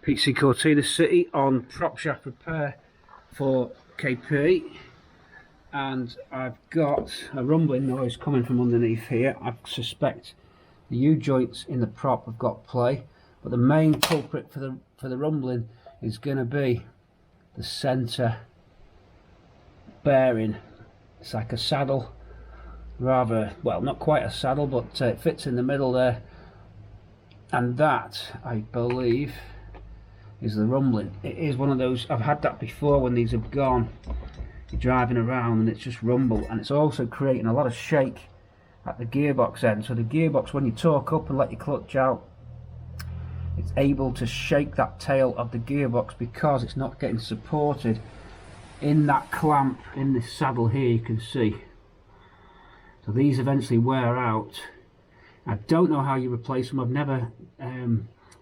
Mk3 Cortina City on Propshaft repair for KP, and I've got a rumbling noise coming from underneath here. I suspect the U-joints in the prop have got play, but the main culprit for the rumbling is going to be the centre bearing. It's like a saddle, rather, well, not quite a saddle, but it fits in the middle there, and that, I believe, is the rumbling. It is one of those, I've had that before when these have gone. You're driving around and it's just rumble, and it's also creating a lot of shake at the gearbox end. So the gearbox, when you torque up and let your clutch out, it's able to shake that tail of the gearbox because it's not getting supported in that clamp in this saddle here, you can see. So these eventually wear out. I don't know how you replace them. I've never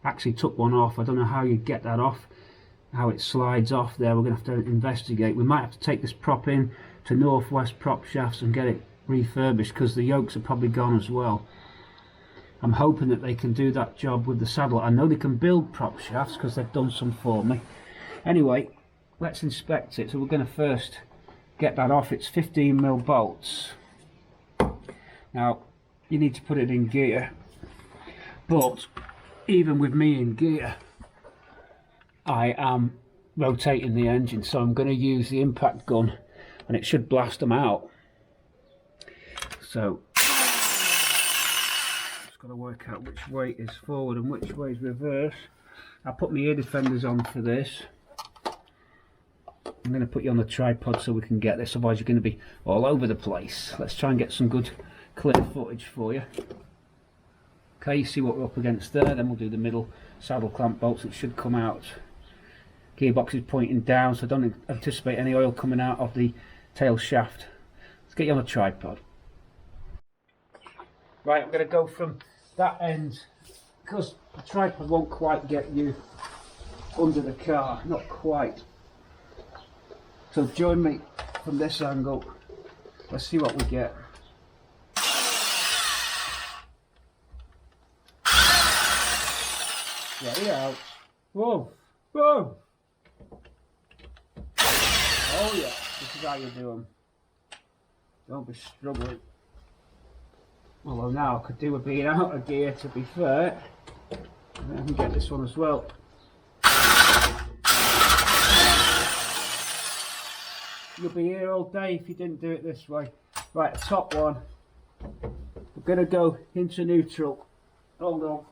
actually took one off. I don't know how you get that off, how it slides off there. We're going to have to investigate. We might have to take this prop in to Northwest Propshafts and get it refurbished, because the yokes are probably gone as well. I'm hoping that they can do that job with the saddle. I know they can build prop shafts because they've done some for me. Anyway, let's inspect it. So we're going to first get that off. It's 15mm bolts. Now you need to put it in gear, but even with me in gear, I am rotating the engine, so I'm going to use the impact gun and it should blast them out. So just got to work out which way is forward and which way is reverse. I put my ear defenders on for this. I'm going to put you on the tripod so we can get this, otherwise you're going to be all over the place. Let's try and get some good clear footage for you. Okay, you see what we're up against there. Then we'll do the middle saddle clamp bolts. It should come out. Gearbox is pointing down, so don't anticipate any oil coming out of the tail shaft. Let's get you on a tripod. Right, I'm going to go from that end, because the tripod won't quite get you under the car, not quite. So join me from this angle. Let's see what we get. Ready out. Whoa, whoa. Oh yeah, this is how you do them. Don't be struggling. Although now I could do with being out of gear, to be fair. And I can get this one as well. You'll be here all day if you didn't do it this way. Right, the top one. We're going to go into neutral. Hold on.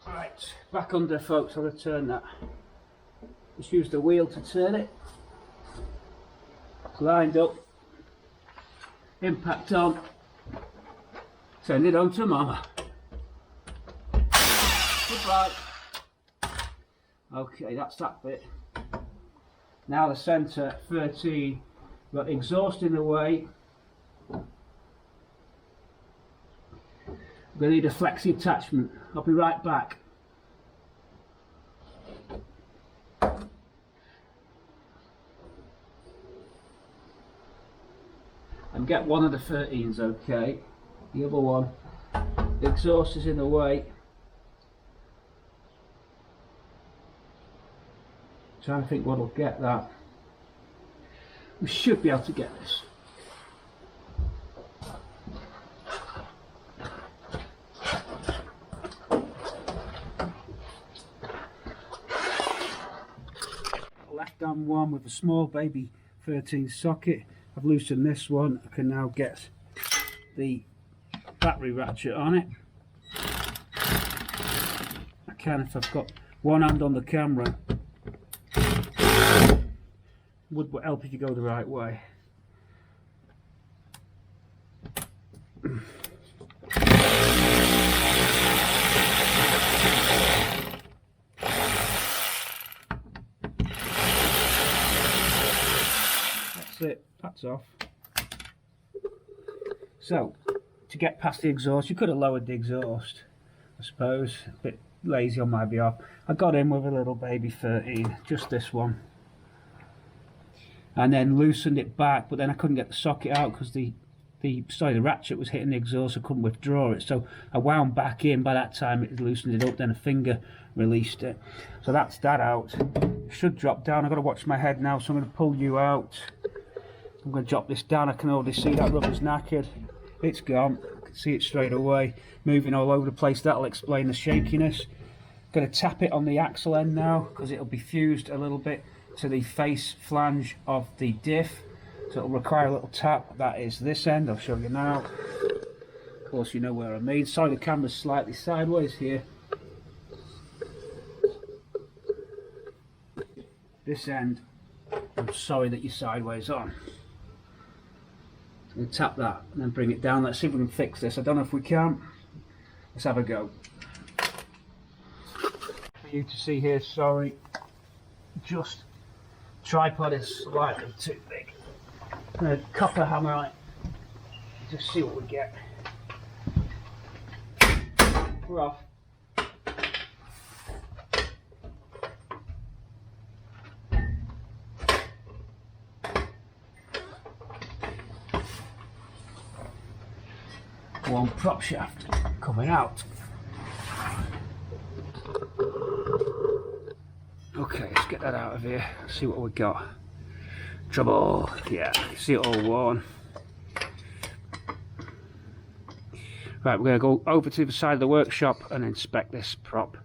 Right, back under, folks. I'll turn that. Just use the wheel to turn it. Lined up. Impact on. Send it on to mama. Goodbye. Okay, that's that bit. Now the centre 13. Got the exhaust in the way. We're going to need a flexi attachment. I'll be right back. And get one of the 13s, okay. The other one, the exhaust is in the way. Trying to think what'll get that. We should be able to get this. Left hand one with a small baby 13 socket. I've loosened this one. I can now get the battery ratchet on it. I can if I've got one hand on the camera. Would help if you go the right way. That's it. That's off. So, to get past the exhaust, you could have lowered the exhaust, I suppose. A bit lazy on my behalf. I got in with a little baby 13, just this one. and then loosened it back, but then I couldn't get the socket out because the ratchet was hitting the exhaust. I couldn't withdraw it, so I wound back in. By that time it loosened it up, then a finger released it. So that's that out. It should drop down. I've got to watch my head now, so I'm going to pull you out. I'm going to drop this down. I can already see that rubber's knackered. It's gone. I can see it straight away, moving all over the place. That'll explain the shakiness. Going to tap it on the axle end now, because it'll be fused a little bit to the face flange of the diff, so it'll require a little tap. That is this end. I'll show you now. Of course you know where I mean. Sorry, the camera's slightly sideways here. This end, I'm sorry that you're sideways on. So I'm going to tap that and then bring it down. Let's see if we can fix this. I don't know if we can. Let's have a go. For you to see here, sorry, just tripod is slightly too big. I'm going to copper hammer on it, just see what we get. We're off. One prop shaft coming out. Okay, let's get that out of here. See what we got. Trouble. Yeah, you see it all worn. Right, we're going to go over to the side of the workshop and inspect this prop.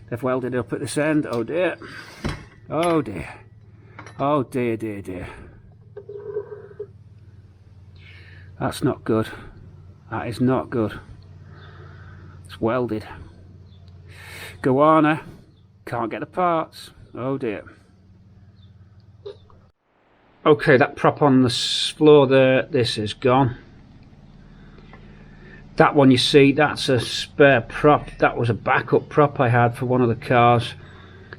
They've welded it up at this end. Oh dear. Oh dear. Oh dear, dear, dear. That's not good. That is not good. It's welded. Goanna. Can't get the parts. Oh dear. Okay, that prop on the floor there, this is gone. That one you see, that's a spare prop. That was a backup prop I had for one of the cars.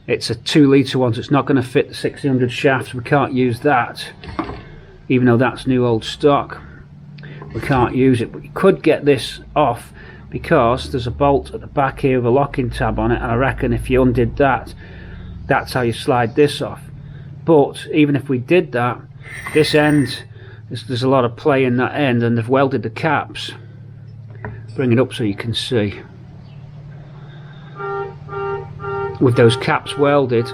It's a 2 litre one, so it's not going to fit the 1600 shafts. We can't use that, even though that's new old stock. We can't use it, but you could get this off because there's a bolt at the back here with a locking tab on it, and I reckon if you undid that, that's how you slide this off. But even if we did that, this end, there's a lot of play in that end, and they've welded the caps. Bring it up so you can see. With those caps welded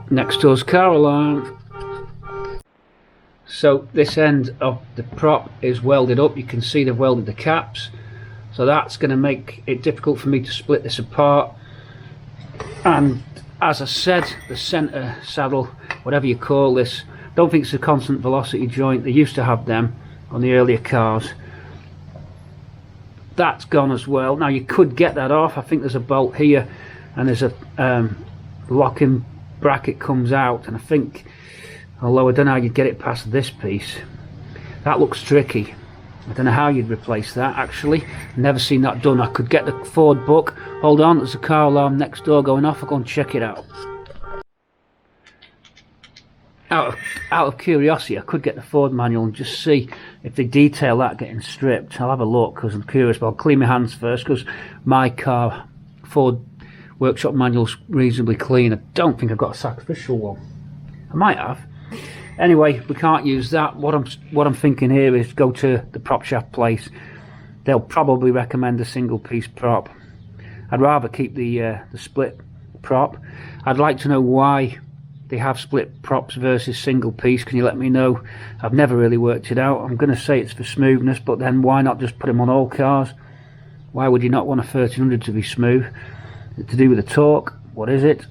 next to us car alarm. So this end of the prop is welded up. You can see they've welded the caps, so that's going to make it difficult for me to split this apart. And as I said, the centre saddle, whatever you call this, don't think it's a constant velocity joint. They used to have them on the earlier cars. That's gone as well. Now you could get that off. I think there's a bolt here, and there's a locking bracket comes out, and I think, although I don't know how you'd get it past this piece. That looks tricky. I don't know how you'd replace that actually. Never seen that done. I could get the Ford book. Hold on, there's a car alarm next door going off. I'll go and check it out. Out of curiosity, I could get the Ford manual and just see if they detail that getting stripped. I'll have a look because I'm curious, but I'll clean my hands first because my car Ford workshop manual's reasonably clean. I don't think I've got a sacrificial one. I might have. Anyway, we can't use that. What I'm thinking here is go to the Propshaft place. They'll probably recommend a single piece prop. I'd rather keep the split prop. I'd like to know why they have split props versus single piece. Can you let me know? I've never really worked it out. I'm going to say it's for smoothness, but then why not just put them on all cars? Why would you not want a 1300 to be smooth? To do with the torque? What is it?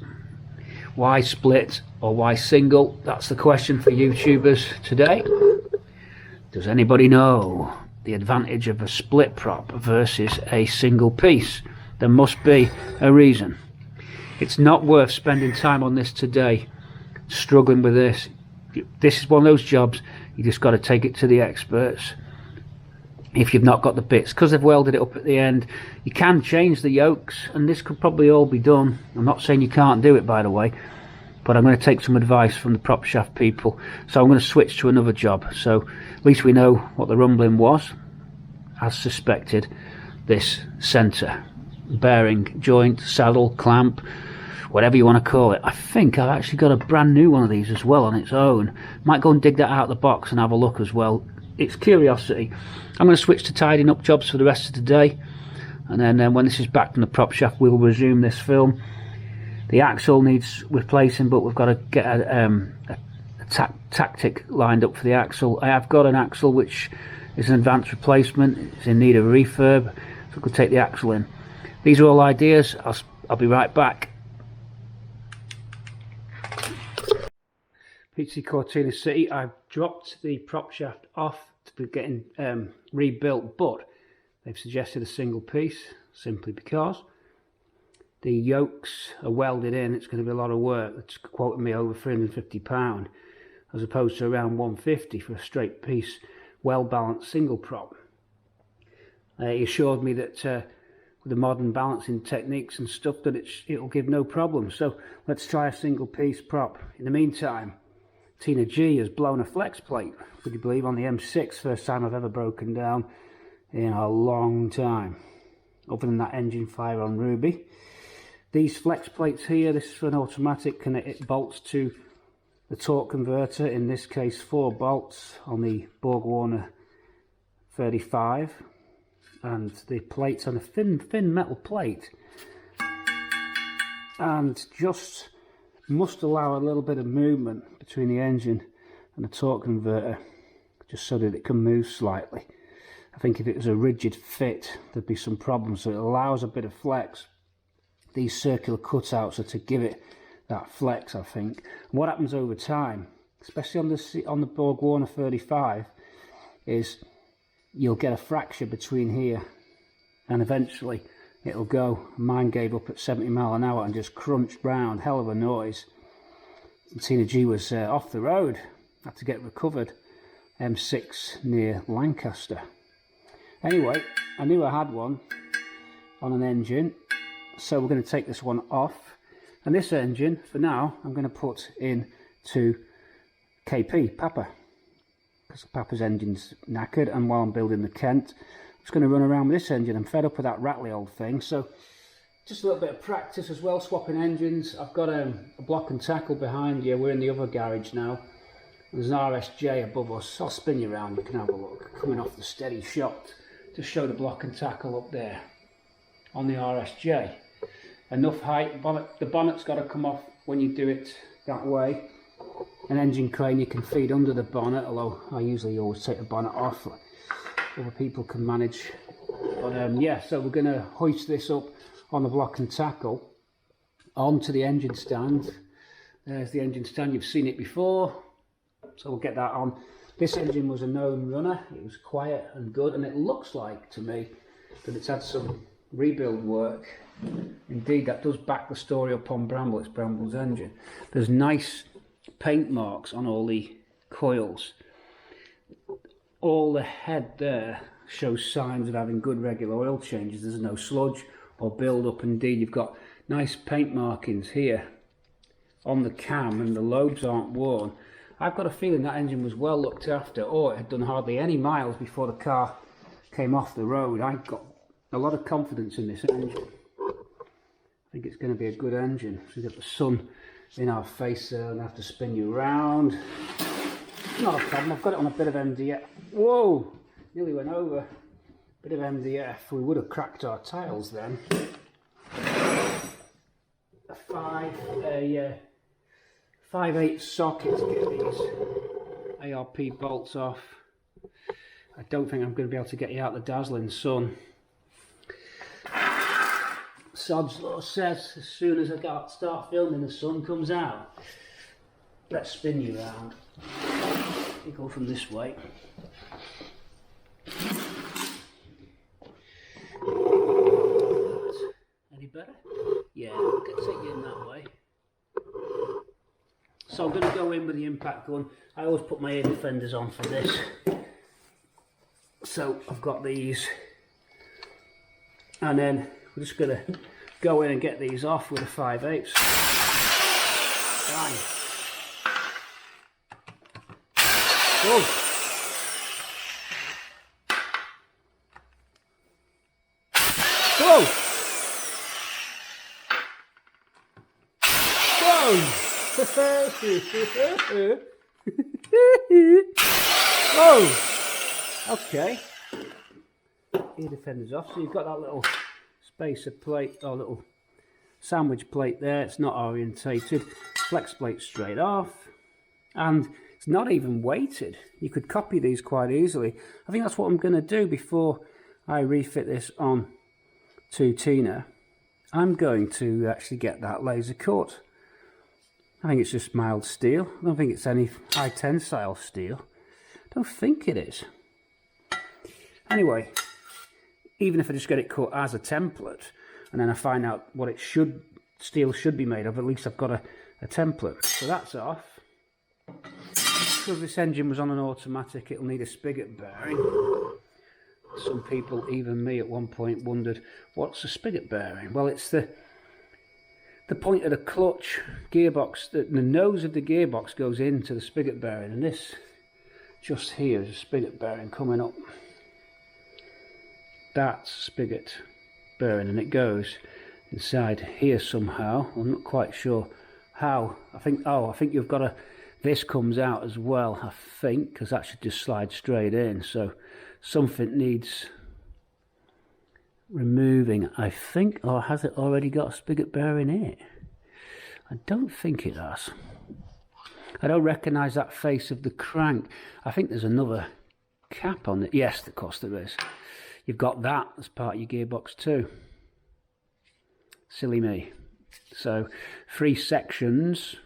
Why split or why single? That's the question for YouTubers today. Does anybody know the advantage of a split prop versus a single piece? There must be a reason. It's not worth spending time on this today, struggling with this. This is one of those jobs you just got to take it to the experts if you've not got the bits, because they've welded it up at the end. You can change the yokes, and this could probably all be done. I'm not saying you can't do it, by the way, but I'm going to take some advice from the Propshaft people. So I'm going to switch to another job, so at least we know what the rumbling was. As suspected, this centre bearing joint, saddle, clamp, whatever you want to call it. I think I've actually got a brand new one of these as well on its own. Might go and dig that out of the box and have a look as well. It's curiosity. I'm going to switch to tidying up jobs for the rest of the day, and then when this is back from the prop shaft, we'll resume this film. The axle needs replacing, but we've got to get a tactic lined up for the axle. I have got an axle which is an advanced replacement. It's in need of refurb, so we could take the axle in. These are all ideas. I'll be right back. Mk3 Cortina City. I've dropped the prop shaft off to be getting rebuilt, but they've suggested a single piece simply because the yokes are welded in. It's going to be a lot of work. It's quoting me over £350 as opposed to around £150 for a straight piece, well balanced single prop. He assured me that with the modern balancing techniques and stuff that it'll give no problem. So let's try a single piece prop. In the meantime, Tina G has blown a flex plate, would you believe, on the M6. First time I've ever broken down in a long time, other than that engine fire on Ruby. These flex plates here, this is for an automatic, and it bolts to the torque converter, in this case 4 bolts on the Borg-Warner 35, and the plate's on a thin metal plate, and just must allow a little bit of movement between the engine and the torque converter, just so that it can move slightly. I think if it was a rigid fit, there'd be some problems, so it allows a bit of flex. These circular cutouts are to give it that flex, I think. And what happens over time, especially on the Borg-Warner 35, is you'll get a fracture between here, and eventually it'll go. Mine gave up at 70 mile an hour and just crunched round, hell of a noise. And Tina G was off the road, had to get recovered. M6 near Lancaster. Anyway, I knew I had one on an engine, so we're going to take this one off. And this engine, for now, I'm going to put into KP, Papa, because Papa's engine's knackered, and while I'm building the Kent, I'm just going to run around with this engine. I'm fed up with that rattly old thing, so just a little bit of practice as well, swapping engines. I've got a block and tackle behind you. We're in the other garage now. There's an RSJ above us. I'll spin you around, you can have a look. Coming off the steady shot to show the block and tackle up there on the RSJ. Enough height, the bonnet's got to come off when you do it that way. An engine crane you can feed under the bonnet, although I usually always take the bonnet off. Other people can manage. But yeah, so we're going to hoist this up on the block and tackle onto the engine stand. There's the engine stand, you've seen it before. So we'll get that on. This engine was a known runner. It was quiet and good, and it looks like to me that it's had some rebuild work. Indeed, that does back the story up on Bramble. It's Bramble's engine. There's nice paint marks on all the coils. All the head there shows signs of having good regular oil changes. There's no sludge or build up. Indeed, you've got nice paint markings here on the cam, and the lobes aren't worn. I've got a feeling that engine was well looked after, or it had done hardly any miles before the car came off the road. I've got a lot of confidence in this engine. I think it's going to be a good engine. So we've got the sun in our face there, and I have to spin you around. Not a problem. I've got it on a bit of MDF. Whoa! Nearly went over. Bit of MDF. We would have cracked our tiles then. A 5/8 socket to get these ARP bolts off. I don't think I'm going to be able to get you out the dazzling sun. Sod's Law says as soon as I start filming, the sun comes out. Let's spin you around. You go from this way. Any better? Yeah, we'll take you in that way. So I'm going to go in with the impact gun. I always put my air defenders on for this. So I've got these, and then we're just going to go in and get these off with a 5/8. Bang. Whoa. Whoa. Oh, okay. Ear defender's off, so you've got that little spacer plate or little sandwich plate there. It's not orientated. Flex plate straight off, and it's not even weighted. You could copy these quite easily. I think that's what I'm going to do before I refit this on to Tina. I'm going to actually get that laser cut. I think it's just mild steel. I don't think it's any high tensile steel. I don't think it is. Anyway, even if I just get it cut as a template, and then I find out what steel should be made of, at least I've got a template. So that's off. Because this engine was on an automatic, it'll need a spigot bearing. Some people, even me at one point, wondered, what's a spigot bearing? Well, it's the point of the clutch gearbox, the nose of the gearbox goes into the spigot bearing, and this just here is a spigot bearing coming up. That's spigot bearing, and it goes inside here somehow. I'm not quite sure how. I think you've got this comes out as well, I think, because that should just slide straight in. So something needs removing, I think. Or has it already got a spigot bearing in it? I don't think it has. I don't recognise that face of the crank. I think there's another cap on it. Yes, of course there is. You've got that as part of your gearbox too. Silly me. So 3 sections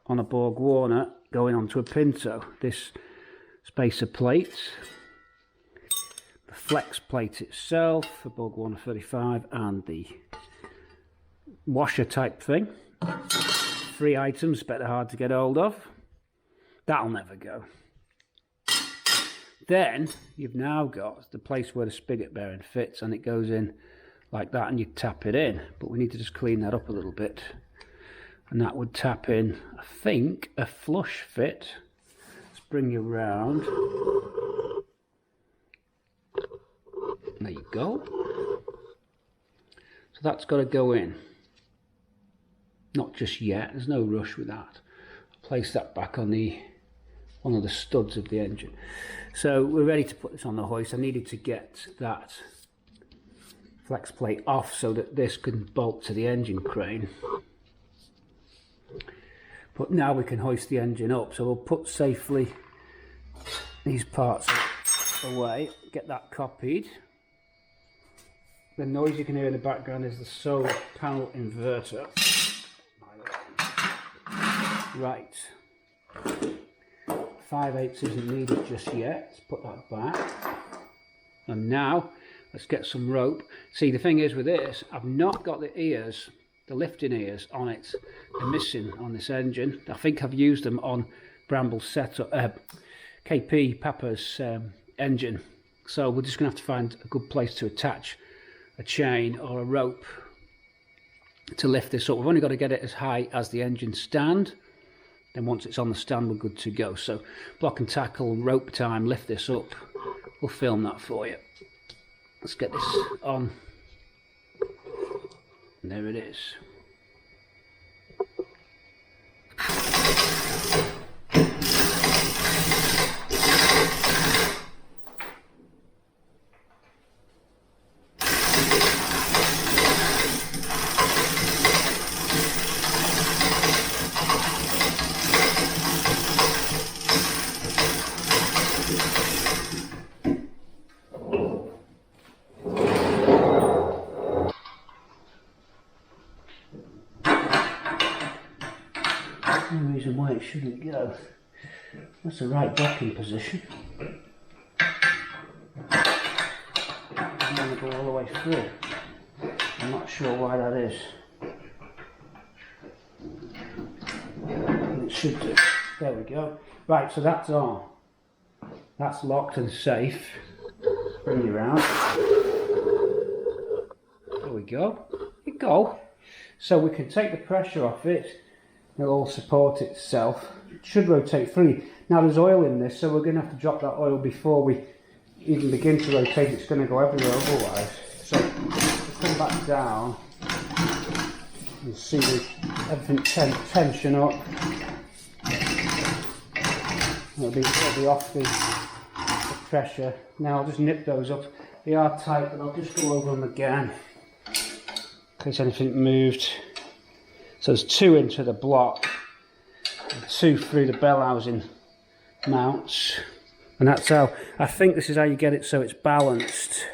on a Borg Warner going onto a Pinto. This spacer plate, the flex plate itself, a Borg Warner 35, and the washer type thing. 3 items, better hard to get hold of. That'll never go. Then you've now got the place where the spigot bearing fits, and it goes in like that, and you tap it in. But we need to just clean that up a little bit, and that would tap in, I think, a flush fit. Let's bring you round. There you go. So that's got to go in. Not just yet, there's no rush with that. I'll place that back on one of the studs of the engine. So we're ready to put this on the hoist. I needed to get that flex plate off so that this can bolt to the engine crane. But now we can hoist the engine up. So we'll put safely these parts away, get that copied. The noise you can hear in the background is the solar panel inverter. Right. 5/8 isn't needed just yet. Let's put that back. And now let's get some rope. See, the thing is with this, I've not got the ears, the lifting ears on it. They're missing on this engine. I think I've used them on Bramble's setup, KP Papa's engine. So we're just going to have to find a good place to attach a chain or a rope to lift this up. We've only got to get it as high as the engine stand. Then once it's on the stand, we're good to go. So block and tackle, rope time, lift this up. We'll film that for you. Let's get this on. And there it is. No reason why it shouldn't go. That's the right docking position. I'm going to go all the way through. I'm not sure why that is. It should do. There we go. Right, so that's on. That's locked and safe. Bring you around. There we go. There we go. So we can take the pressure off it. It'll all support itself. It should rotate freely. Now there's oil in this, so we're going to have to drop that oil before we even begin to rotate. It's going to go everywhere otherwise. So let's come back down and see everything tension up. It'll be off the pressure. Now I'll just nip those up. They are tight, but I'll just go over them again in case anything moved. So there's 2 into the block, and 2 through the bell housing mounts, and that's how, I think this is how you get it so it's balanced.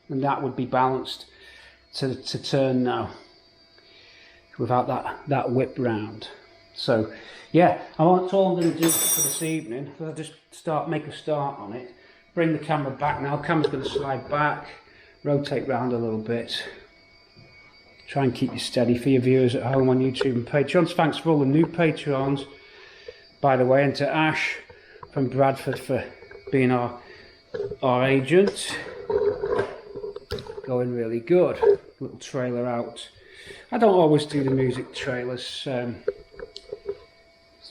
And that would be balanced to turn now without that whip round. So yeah, that's all I'm going to do for this evening. I'll just make a start on it, bring the camera back now. The camera's going to slide back, rotate round a little bit, try and keep you steady for your viewers at home on YouTube and Patreons. Thanks for all the new Patreons, by the way, and to Ash from Bradford for being our agent. Going really good. Little trailer out. I don't always do the music trailers.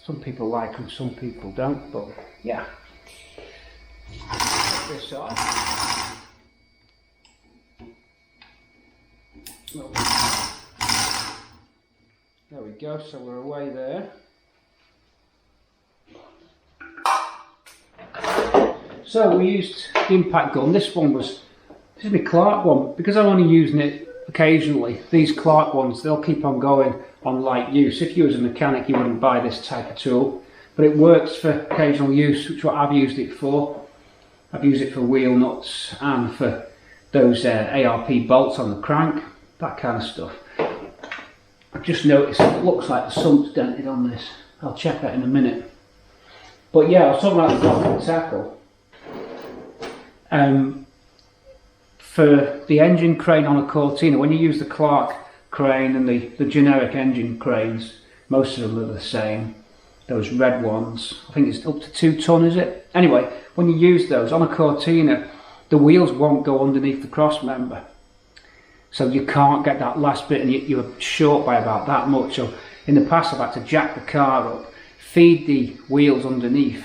Some people like them, some people don't, but yeah. Put this off. There we go, so we're away there. So we used the impact gun. This is my Clark one, because I'm only using it occasionally. These Clark ones, they'll keep on going on light use. If you was a mechanic, you wouldn't buy this type of tool, but it works for occasional use, which is what I've used it for. I've used it for wheel nuts and for those ARP bolts on the crank, that kind of stuff. I've just noticed it looks like the sump's dented on this. I'll check that in a minute. But yeah, I was talking about the block and tackle. For the engine crane on a Cortina, when you use the Clark crane and the generic engine cranes, most of them are the same. Those red ones, I think it's up to 2 ton, is it? Anyway, when you use those on a Cortina, the wheels won't go underneath the cross member. So you can't get that last bit, and you're short by about that much. So in the past I've had to jack the car up, feed the wheels underneath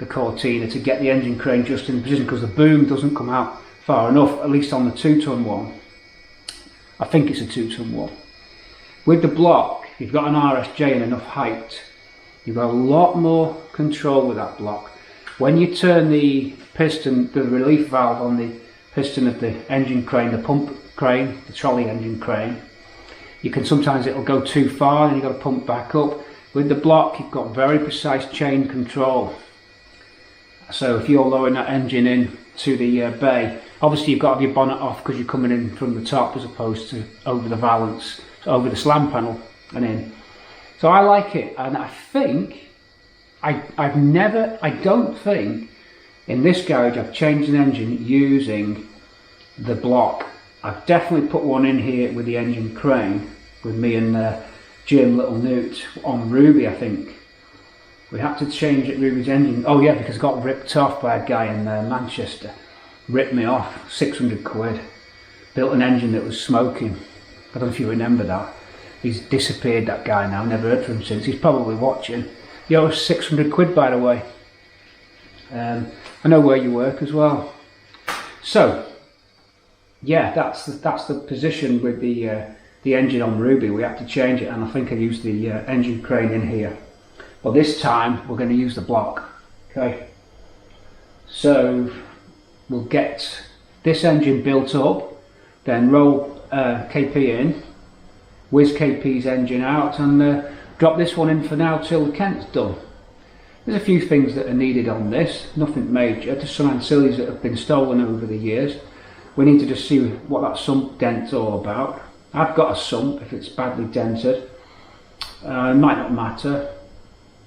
the Cortina to get the engine crane just in position, because the boom doesn't come out far enough, at least on the 2 ton one. I think it's a 2 ton one. With the block, if you've got an RSJ and enough height, you've got a lot more control with that block. When you turn the piston, the relief valve on the piston of the engine crane, the pump crane, the trolley engine crane, you can sometimes it'll go too far and you've got to pump back up. With the block, you've got very precise chain control. So if you're lowering that engine in to the bay, obviously you've got to have your bonnet off because you're coming in from the top as opposed to over the valance, so over the slam panel and in. So I like it, and I think I don't think in this garage I've changed an engine using the block. I've definitely put one in here with the engine crane with me and Jim Little Newt on Ruby. I think we had to change it, Ruby's engine. Oh yeah, because it got ripped off by a guy in Manchester. Ripped me off, 600 quid. Built an engine that was smoking. I don't know if you remember that. He's disappeared, that guy now, never heard from him since. He's probably watching. He owes 600 quid, by the way. I know where you work as well. So yeah, that's the position with the engine on Ruby. We have to change it, and I think I used the engine crane in here. Well, this time we're going to use the block. Okay, so we'll get this engine built up, then roll KP in, whiz KP's engine out, and drop this one in for now till the Kent's done. There's a few things that are needed on this, nothing major, just some ancillaries that have been stolen over the years. We need to just see what that sump dent's all about. I've got a sump if it's badly dented. It might not matter.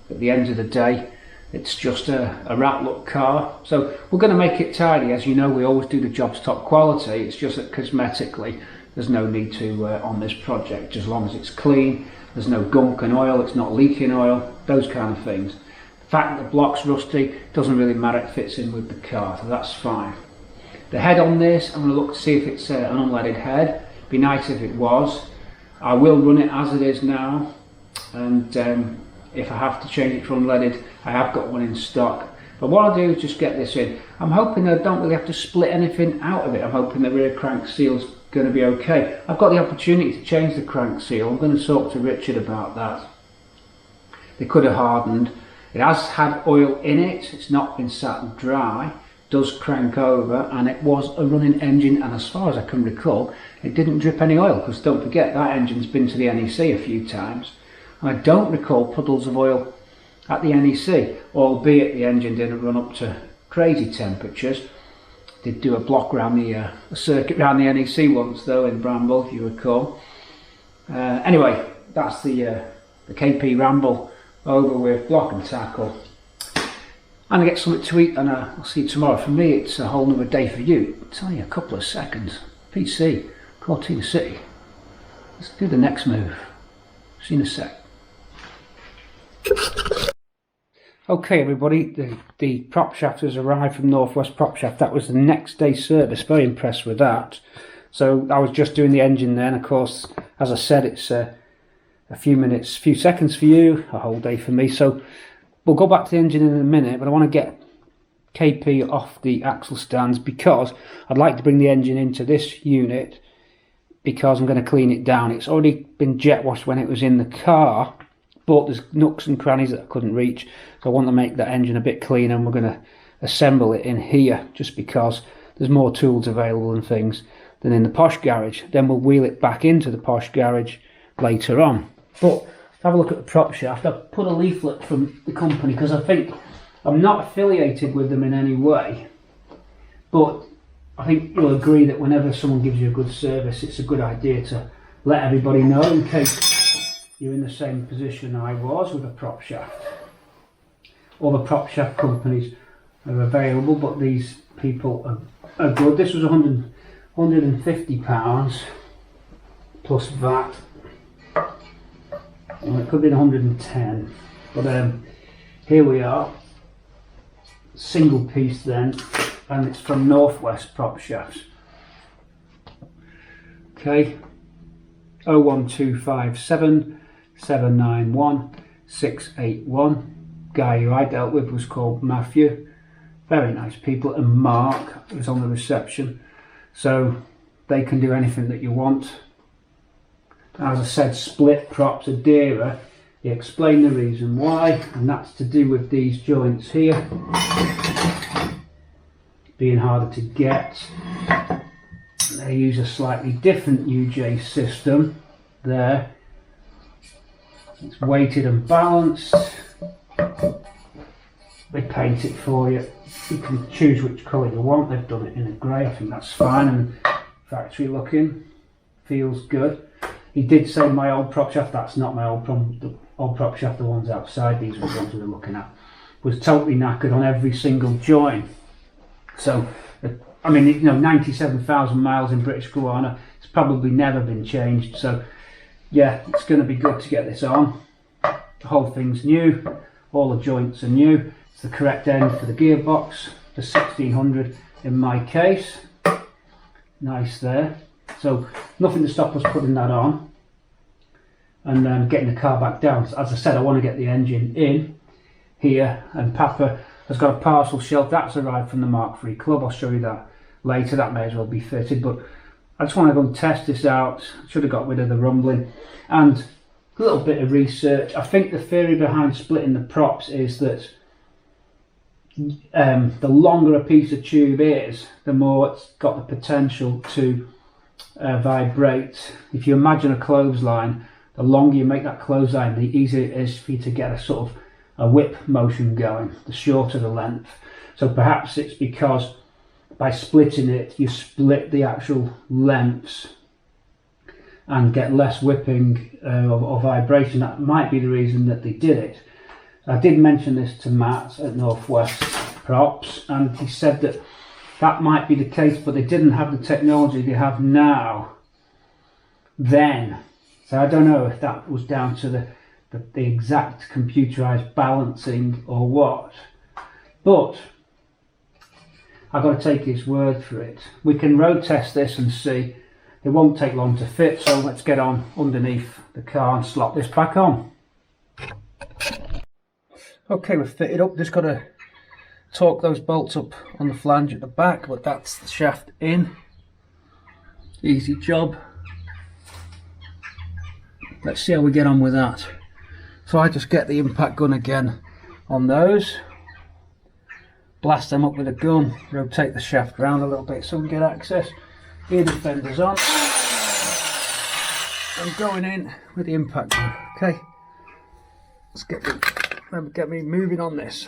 At the end of the day, it's just a rat luck car. So we're going to make it tidy. As you know, we always do the jobs top quality. It's just that cosmetically there's no need to on this project, as long as it's clean, there's no gunk and oil, it's not leaking oil, those kind of things. The fact that the block's rusty doesn't really matter, it fits in with the car, so that's fine. The head on this, I'm going to look to see if it's an unleaded head. Be nice if it was. I will run it as it is now, and if I have to change it for unleaded, I have got one in stock. But what I'll do is just get this in. I'm hoping I don't really have to split anything out of it. I'm hoping the rear crank seal's going to be okay. I've got the opportunity to change the crank seal. I'm going to talk to Richard about that. they could have hardened. It has had oil in it, it's not been sat dry, does crank over, and it was a running engine, and as far as I can recall, it didn't drip any oil, because don't forget that engine's been to the NEC a few times. I don't recall puddles of oil at the NEC, albeit the engine didn't run up to crazy temperatures. Did do a block around a circuit around the NEC once though in Bramble, if you recall. Anyway, that's the KP Ramble over with block and tackle. And I get something to eat, and I'll see you tomorrow. For me, it's a whole nother day for you. I'll tell you a couple of seconds. PC, Cortina City. Let's do the next move. See you in a sec. Okay everybody, the Propshaft has arrived from Northwest Propshaft. That was the next day service, very impressed with that. So I was just doing the engine then, of course, as I said, it's a few seconds for you, a whole day for me. So we'll go back to the engine in a minute, but I want to get KP off the axle stands because I'd like to bring the engine into this unit because I'm going to clean it down. It's already been jet washed when it was in the car, but there's nooks and crannies that I couldn't reach, so I want to make that engine a bit cleaner, and we're going to assemble it in here just because there's more tools available and things than in the posh garage. Then we'll wheel it back into the posh garage later on. But have a look at the Propshaft. I've put a leaflet from the company because I think I'm not affiliated with them in any way, but I think you'll agree that whenever someone gives you a good service, it's a good idea to let everybody know in case you're in the same position I was with a Propshaft. All the Propshaft companies are available, but these people are good. This was £150 plus VAT. Well, it could be 110, but here we are, single piece then, and it's from Northwest Propshaft. Okay, 01257 791 681. Guy who I dealt with was called Matthew. Very nice people, and Mark was on the reception, so they can do anything that you want. As I said, split props are dearer. He explained the reason why, and that's to do with these joints here being harder to get. They use a slightly different UJ system there. It's weighted and balanced. They paint it for you. You can choose which colour you want. They've done it in a grey. I think that's fine and factory looking. Feels good. He did say my old Propshaft. That's not my old Propshaft. The ones outside, these were the ones we were looking at, was totally knackered on every single joint. So, I mean, you know, 97,000 miles in British Guiana. It's probably never been changed. So, yeah, it's going to be good to get this on. The whole thing's new. All the joints are new. It's the correct end for the gearbox. The 1600 in my case. Nice there. So nothing to stop us putting that on and getting the car back down. So as I said, I want to get the engine in here, and Papa has got a parcel shelf that's arrived from the Mk3 Club. I'll show you that later. That may as well be fitted, but I just want to go and test this out. Should have got rid of the rumbling and a little bit of research. I think the theory behind splitting the props is that the longer a piece of tube is, the more it's got the potential to vibrate. If you imagine a clothesline, the longer you make that clothesline, the easier it is for you to get a sort of a whip motion going, the shorter the length. So perhaps it's because by splitting it, you split the actual lengths and get less whipping or vibration. That might be the reason that they did it. I did mention this to Matt at Northwest Props, and he said that that might be the case, but they didn't have the technology they have now then. So I don't know if that was down to the exact computerized balancing or what, but I've got to take his word for it. We can road test this and see. It won't take long to fit, so let's get on underneath the car and slot this back on. Okay, we've fitted up. Just got to torque those bolts up on the flange at the back, but that's the shaft in. Easy job. Let's see how we get on with that. So I just get the impact gun again on those, blast them up with a gun, rotate the shaft round a little bit so we can get access. Ear defenders on. I'm going in with the impact gun. Okay, let's get me moving on this.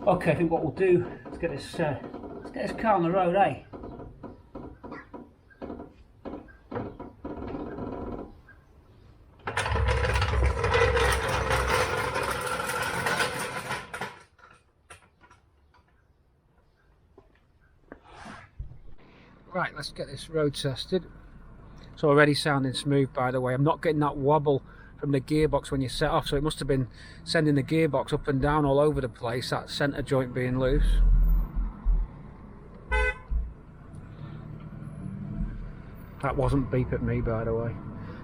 Okay, I think what we'll do is get this car on the road, eh? Right, let's get this road tested. It's already sounding smooth, by the way. I'm not getting that wobble from the gearbox when you set off, so it must have been sending the gearbox up and down all over the place, that centre joint being loose. That wasn't beep at me, by the way.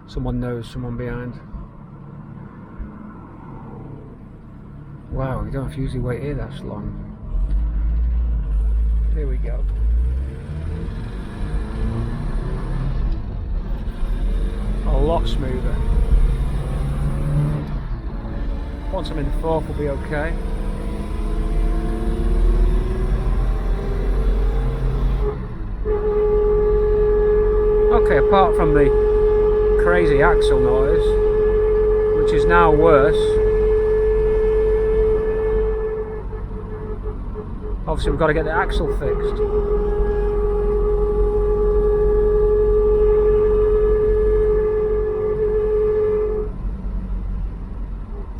Someone knows someone behind. Wow, you don't have to usually wait here that long. Here we go. A lot smoother. Once I'm in the fourth, we'll be okay. Okay, apart from the crazy axle noise, which is now worse. Obviously, we've got to get the axle fixed.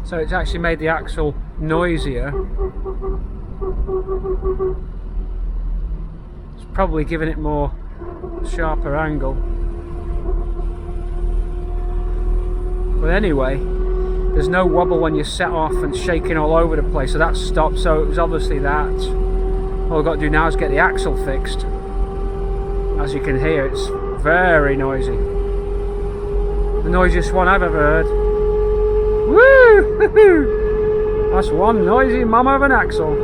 So it's actually made the axle noisier. It's probably giving it more sharper angle. But anyway, there's no wobble when you set off and shaking all over the place, so that's stopped. So it was obviously that. All I've got to do now is get the axle fixed. As you can hear, it's very noisy. The noisiest one I've ever heard. Woo! That's one noisy mama of an axle.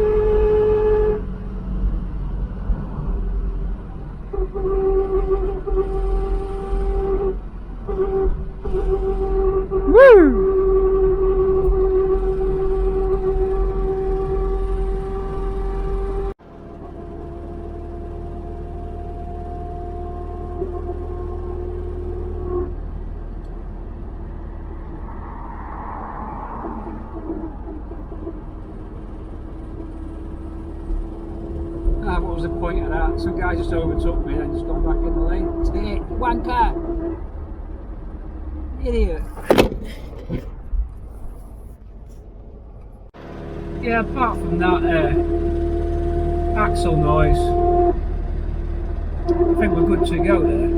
Woo! What was the point of that? Some guy just overtook me and just gone back in the lane. Stay, wanker! Idiot! Yeah, apart from that axle noise, I think we're good to go there.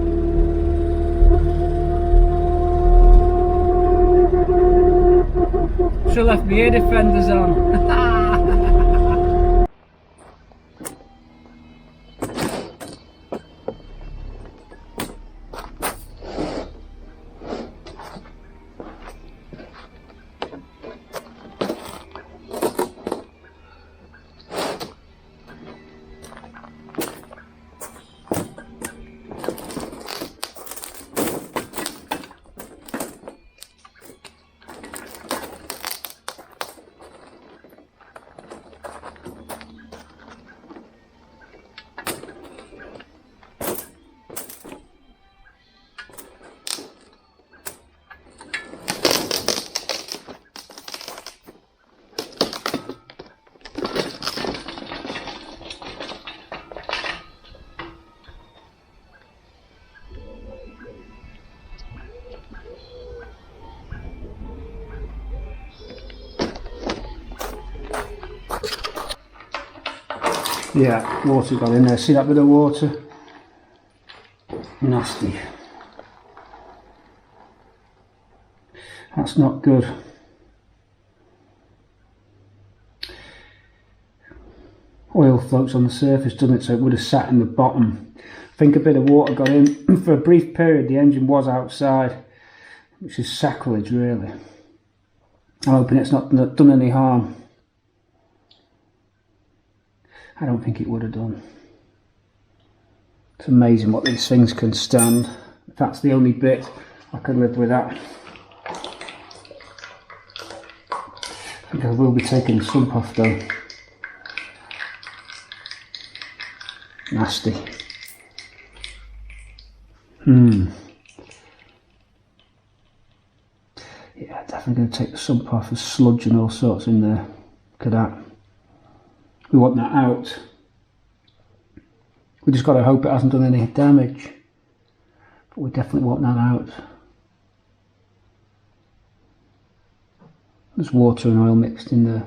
Should have left my ear defenders on. Yeah, water got in there. See that bit of water? Nasty. That's not good. Oil floats on the surface, doesn't it? So it would have sat in the bottom. I think a bit of water got in. For a brief period the engine was outside, which is sacrilege really. I'm hoping it's not done any harm. I don't think it would have done. It's amazing what these things can stand. If that's the only bit, I could live with that. I think I will be taking the sump off though. Nasty. Yeah, definitely going to take the sump off. There's sludge and all sorts in there. Look at that. We want that out. We just got to hope it hasn't done any damage. But we definitely want that out. There's water and oil mixed in there.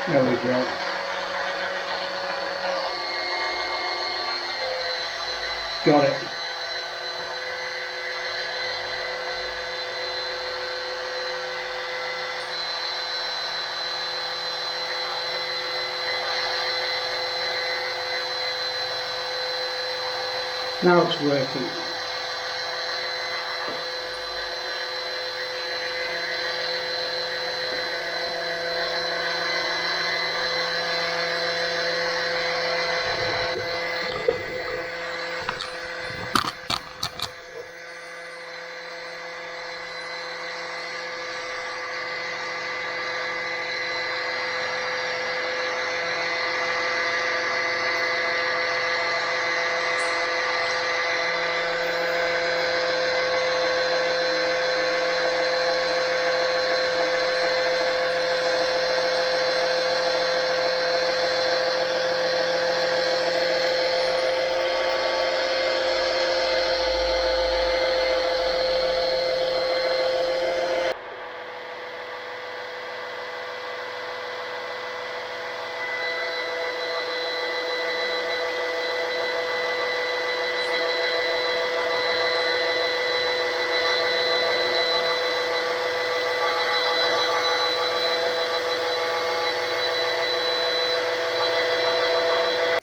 There we go. Got it. Now it's working.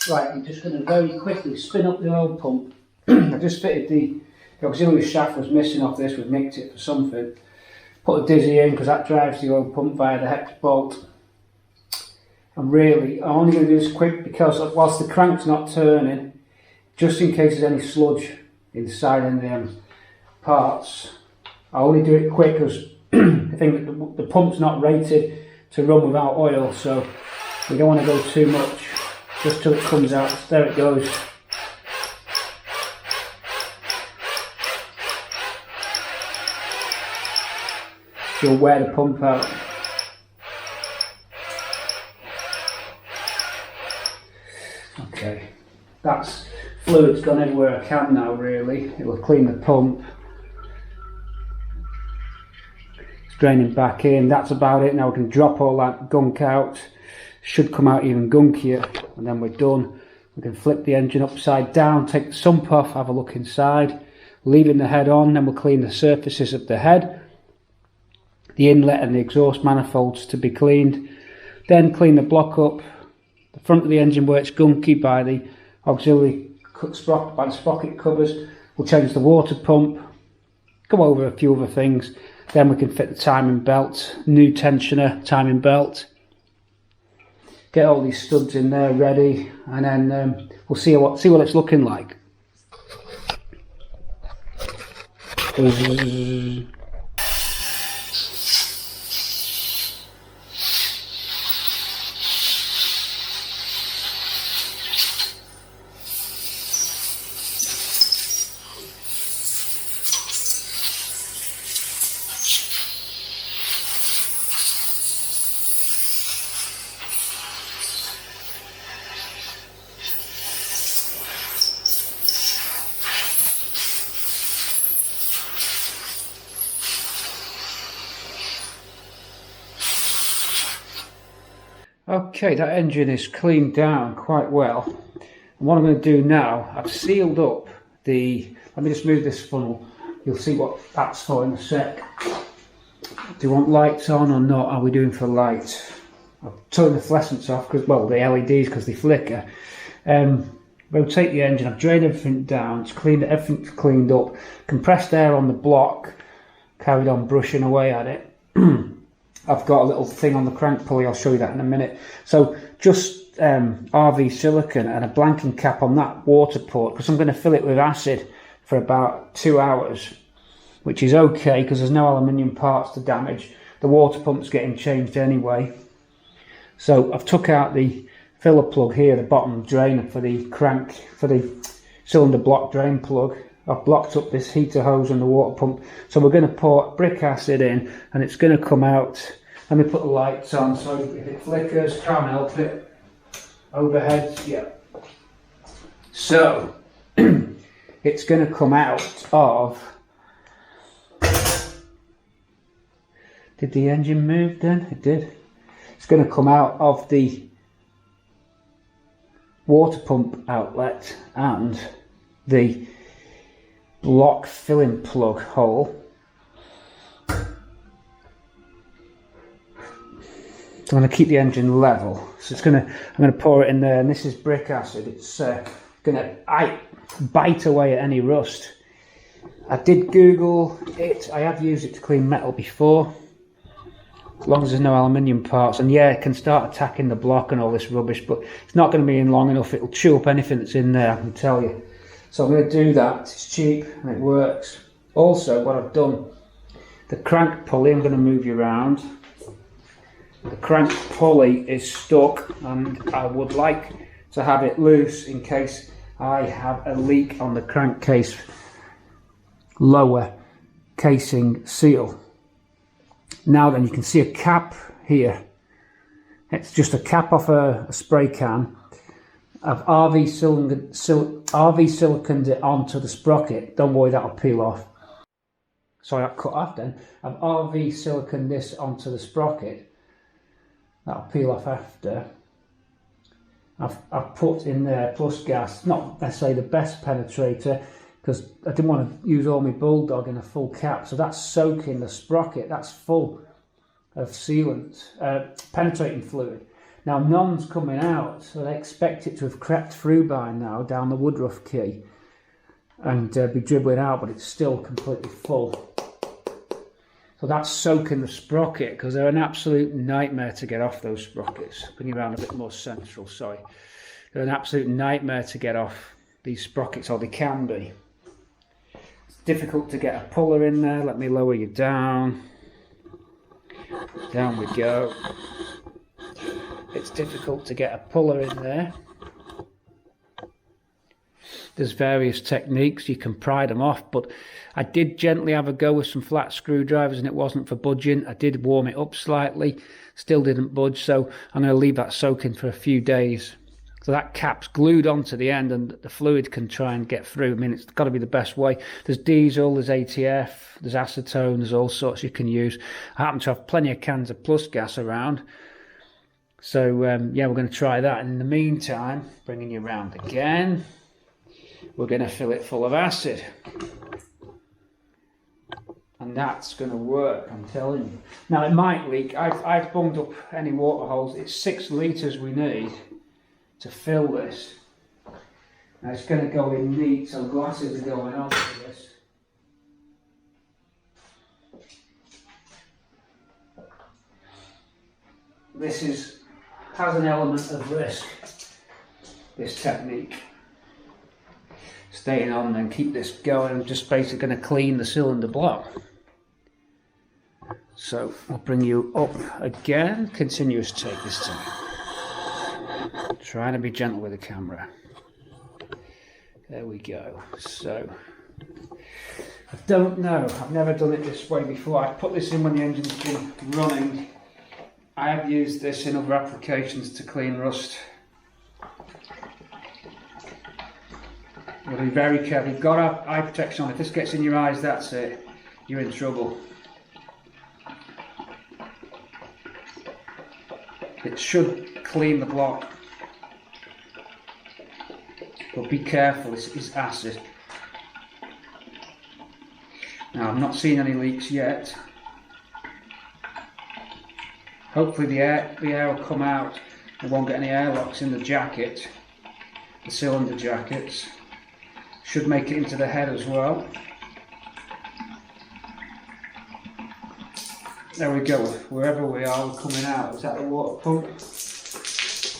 Right, I'm just going to very quickly spin up the oil pump. I just fitted the auxiliary shaft was missing off this, we've nicked it for something. Put a dizzy in because that drives the oil pump via the hex bolt. I'm only going to do this quick because whilst the crank's not turning, just in case there's any sludge inside in the parts, I only do it quick because I think that the pump's not rated to run without oil, so we don't want to go too much. Just till it comes out. There it goes. You'll wear the pump out. Okay, that's fluid's gone everywhere I can now really. It will clean the pump. It's draining back in. That's about it. Now we can drop all that gunk out. Should come out even gunkier, and then we're done. We can flip the engine upside down, take the sump off, have a look inside, leaving the head on. Then we'll clean the surfaces of the head, the inlet and the exhaust manifolds to be cleaned. Then clean the block up, the front of the engine where it's gunky by the auxiliary by the sprocket covers. We'll change the water pump, go over a few other things. Then we can fit the timing belt, new tensioner timing belt. Get all these studs in there ready, and then we'll see what it's looking like. Okay, that engine is cleaned down quite well. And what I'm going to do now, I've sealed up the, let me just move this funnel, you'll see what that's for in a sec. Do you want lights on or not? Are we doing for light? I've turned the fluorescents off, because, well, the LEDs, because they flicker. Rotate the engine, I've drained everything down, it's cleaned, everything's cleaned up. Compressed air on the block, carried on brushing away at it. I've got a little thing on the crank pulley, I'll show you that in a minute. So just RV silicone and a blanking cap on that water port, because I'm going to fill it with acid for about 2 hours, which is okay because there's no aluminium parts to damage. The water pump's getting changed anyway. So I've took out the filler plug here, the bottom drainer for the crank, for the cylinder block drain plug. I've blocked up this heater hose and the water pump. So we're going to pour brick acid in and it's going to come out. Let me put the lights on so if it flickers, can't help it. Overhead, yeah. So it's going to come out of, did the engine move then? It did. It's going to come out of the water pump outlet and the block filling plug hole. So I'm going to keep the engine level. So I'm going to pour it in there, and this is brick acid. It's going to bite away at any rust. I did Google it. I have used it to clean metal before, as long as there's no aluminium parts. And yeah, it can start attacking the block and all this rubbish, but it's not going to be in long enough. It'll chew up anything that's in there, I can tell you. So I'm going to do that. It's cheap and it works. Also, what I've done, the crank pulley, I'm going to move you around. The crank pulley is stuck and I would like to have it loose in case I have a leak on the crankcase lower casing seal. Now then, you can see a cap here. It's just a cap off a spray can. I've RV siliconed it onto the sprocket. Don't worry, that'll peel off. Sorry, that cut off then. I've RV siliconed this onto the sprocket. That'll peel off after. I've put in there plus gas, not necessarily the best penetrator, because I didn't want to use all my bulldog in a full cap, so that's soaking the sprocket. That's full of sealant, penetrating fluid. Now none's coming out, so they expect it to have crept through by now down the woodruff key and be dribbling out, but it's still completely full. So that's soaking the sprocket, because they're an absolute nightmare to get off, those sprockets. Bring you around a bit more central, sorry. They're an absolute nightmare to get off, these sprockets, or they can be. It's difficult to get a puller in there. Let me lower you down. Down we go. It's difficult to get a puller in there. There's various techniques, you can pry them off, but I did gently have a go with some flat screwdrivers and it wasn't for budging. I did warm it up slightly, still didn't budge, so I'm going to leave that soaking for a few days. So that cap's glued onto the end and the fluid can try and get through. I mean, it's got to be the best way. There's diesel, there's ATF, there's acetone, there's all sorts you can use. I happen to have plenty of cans of plus gas around. So yeah, we're going to try that. And in the meantime, bringing you around again, we're going to fill it full of acid. And that's going to work, I'm telling you. Now it might leak. I've bunged up any water holes. It's 6 litres we need to fill this. Now it's going to go in neat, so glasses are going on for this. This has an element of risk, this technique. Staying on and keep this going. I'm just basically going to clean the cylinder block. So I'll bring you up again. Continuous take this time. Trying to be gentle with the camera. There we go. So I don't know. I've never done it this way before. I put this in when the engine's been running. I have used this in other applications to clean rust. You've got to be very careful. You've got to have eye protection on. If this gets in your eyes, that's it. You're in trouble. It should clean the block, but be careful, it's acid. Now I've not seen any leaks yet. Hopefully the air will come out. I won't get any airlocks in the jacket, the cylinder jackets. Should make it into the head as well. There we go, wherever we are, we're coming out. Is that the water pump?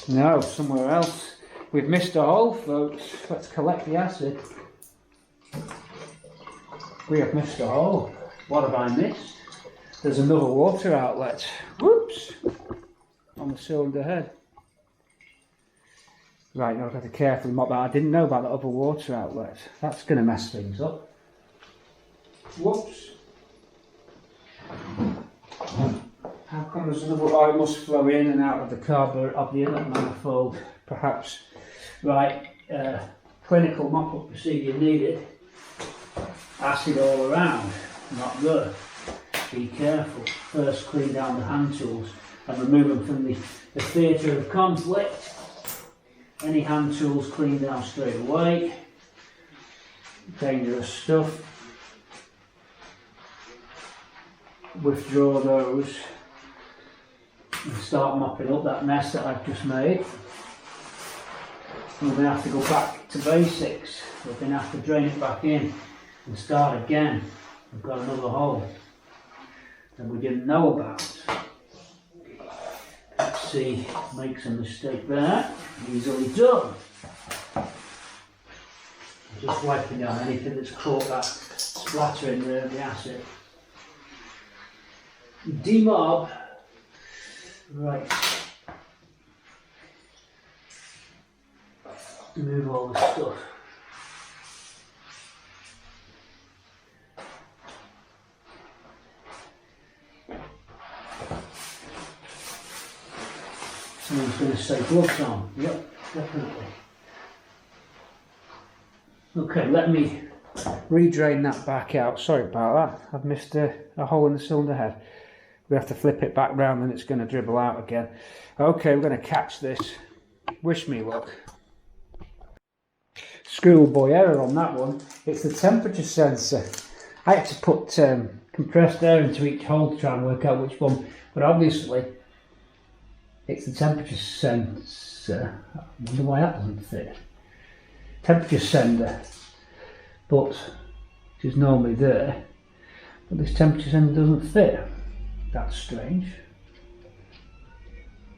No, somewhere else. We've missed a hole, folks. Let's collect the acid. We have missed a hole. What have I missed? There's another water outlet. Whoops! On the cylinder head. Right, now I've got to carefully mop that. I didn't know about the other water outlet. That's going to mess things up. Whoops! How come there's another? Oh, it must flow in and out of the carburetor of the inlet manifold, perhaps. Right, clinical mop-up procedure needed. Acid all around, not good. Be careful. First clean down the hand tools and remove them from the theatre of conflict. Any hand tools clean down straight away. Dangerous stuff. Withdraw those and start mopping up that mess that I've just made. We're going to have to go back to basics. We're going to have to drain it back in and start again. We've got another hole that we didn't know about. Let's see, makes a mistake there. Easily done. Just wiping down anything that's caught that splattering there of the acid. Demob. Right. Remove all the stuff. Someone's going to say gloves on. Yep, definitely. Okay, let me re-drain that back out. Sorry about that. I've missed a hole in the cylinder head. We have to flip it back round and it's going to dribble out again. Okay, we're going to catch this. Wish me luck. Schoolboy error on that one. It's the temperature sensor. I had to put compressed air into each hole to try and work out which one, but obviously it's the temperature sensor. I wonder why that doesn't fit. Temperature sender, but it is normally there, but this temperature sender doesn't fit. That's strange.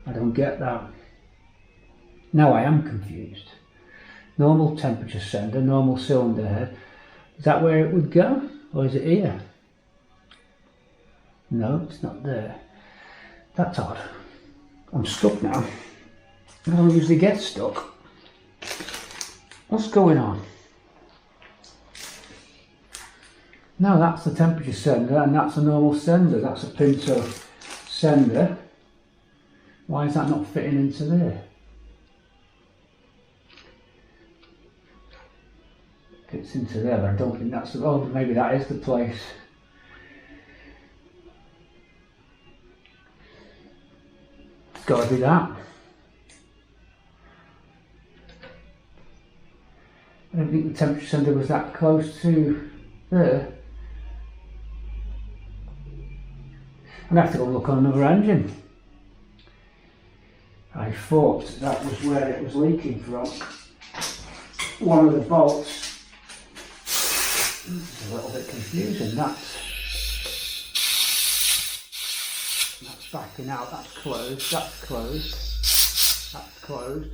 I don't get that. Now I am confused. Normal temperature sender, normal cylinder head. Is that where it would go? Or is it here? No, it's not there. That's odd. I'm stuck now. I don't usually get stuck. What's going on? No, that's the temperature sender and that's a normal sender. That's a Pinto sender. Why is that not fitting into there? Fits into there, but I don't think that's the... Oh, maybe that is the place. It's got to be that. I don't think the temperature sender was that close to there. I'd have to go look on another engine. I thought that was where it was leaking from. One of the bolts. It's a little bit confusing. That's backing out. That's closed. That's closed. That's closed.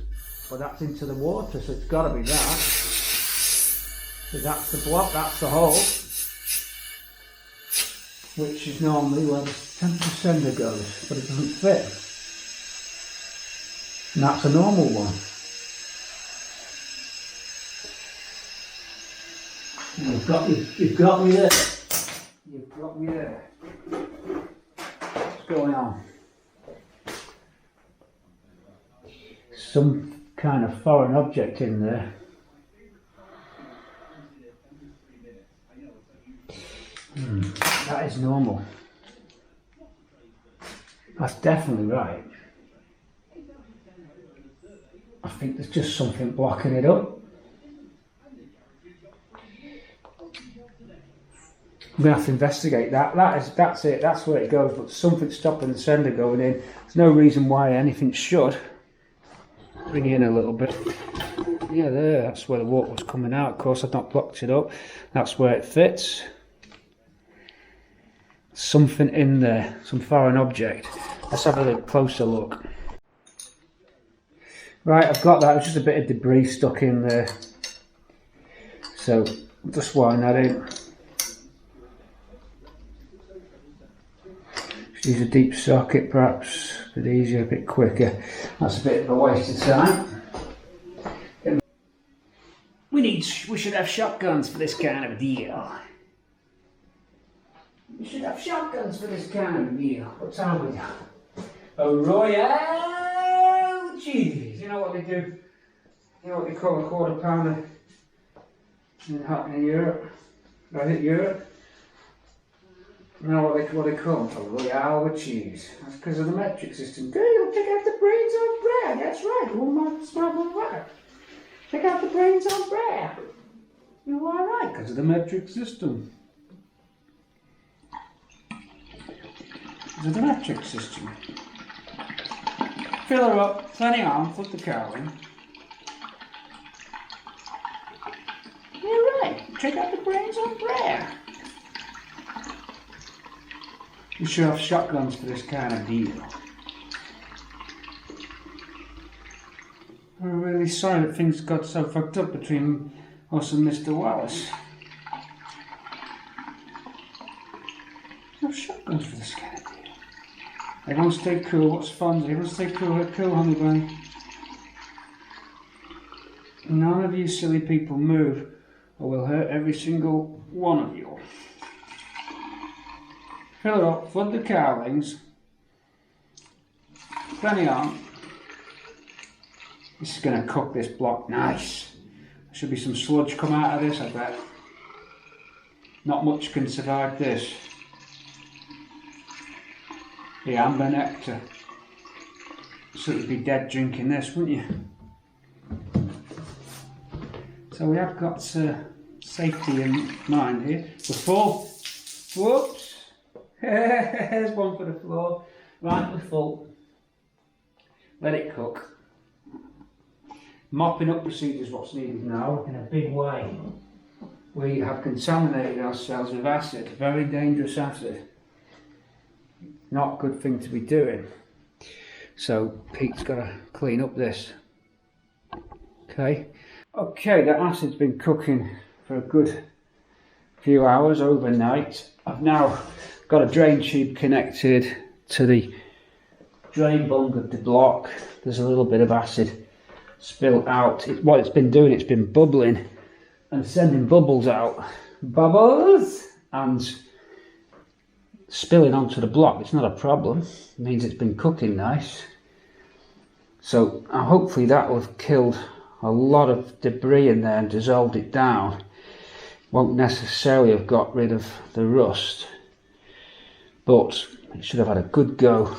But that's into the water, so it's got to be that. So that's the block. That's the hole, which is normally where the temperature sender goes, but it doesn't fit. And that's a normal one. You've got me there. You've got me there. What's going on? Some kind of foreign object in there. That is normal. That's definitely right. I think there's just something blocking it up. I'm going to have to investigate that. That's it, that's where it goes, but something's stopping the sender going in. There's no reason why anything should. Bring it in a little bit. Yeah, there, that's where the water was coming out. Of course, I've not blocked it up. That's where it fits. Something in there, some foreign object. Let's have a closer look. Right, I've got that. It's just a bit of debris stuck in there. So, just wind that in. Use a deep socket, perhaps a bit easier, a bit quicker. That's a bit of a waste of time. We should have shotguns for this kind of deal. We should have shotguns for this kind of deal. What time we got? A Royal cheese. You know what they do? You know what they call a quarter pounder in Europe? I think Europe. You know what they call them? A Royale with cheese. That's because of the metric system. Good, you'll take out the brains on bread. That's right. One more smart one right. Take out the brains on bread. You're all right because of the metric system. Because of the metric system. Fill her up, plenty on, put the cow in. You're right. Take out the brains on bread. We should have shotguns for this kind of deal. I'm really sorry that things got so fucked up between us and Mr. Wallace. No shotguns for this kind of deal. Everyone stay cool. What's fun? Everyone stay cool. Cool, honey bunny. None of you silly people move, or we'll hurt every single one of you. Fill it up, flood the cowlings. Plenty on. This is going to cook this block nice. There should be some sludge come out of this, I bet. Not much can survive this. The amber nectar. So you'd be dead drinking this, wouldn't you? So we have got safety in mind here. We're full. Whoops. There's one for the floor. Right, we're full. Let it cook. Mopping up procedure is what's needed now in a big way. We have contaminated ourselves with acid, very dangerous acid. Not a good thing to be doing. So Pete's got to clean up this. Okay, that acid's been cooking for a good few hours overnight. I've now got a drain tube connected to the drain bung of the block. There's a little bit of acid spilled out. What it's been doing, it's been bubbling and sending bubbles out. Bubbles! And spilling onto the block. It's not a problem. It means it's been cooking nice. So hopefully that will have killed a lot of debris in there and dissolved it down. Won't necessarily have got rid of the rust, but it should have had a good go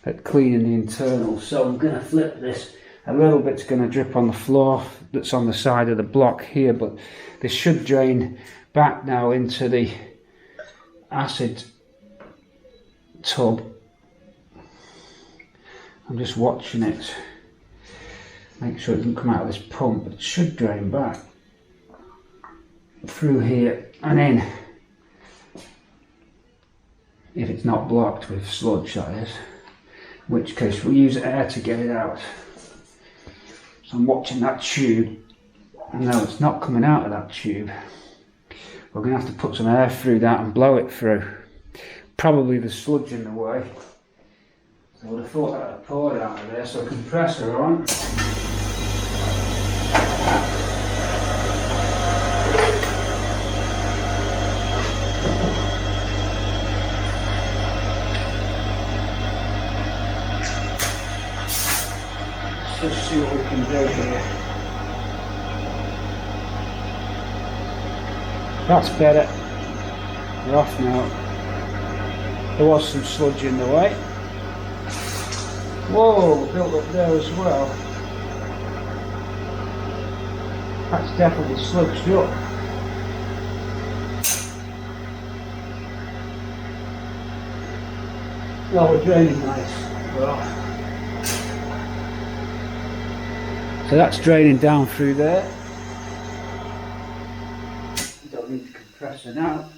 at cleaning the internals. So I'm going to flip this. A little bit's going to drip on the floor that's on the side of the block here, but this should drain back now into the acid tub. I'm just watching it, make sure it doesn't come out of this pump, but it should drain back through here and in, if it's not blocked with sludge, that is, in which case we'll use air to get it out. So I'm watching that tube. No, it's not coming out of that tube. We're going to have to put some air through that and blow it through. Probably the sludge in the way. So I would have thought that I'd poured out of there, so compressor on. Let's see what we can do here. That's better. We're off now. There was some sludge in the way. Whoa, built up there as well. That's definitely sloped up. Oh, we're draining nice. Oh. So that's draining down through there. You don't need to compress it out.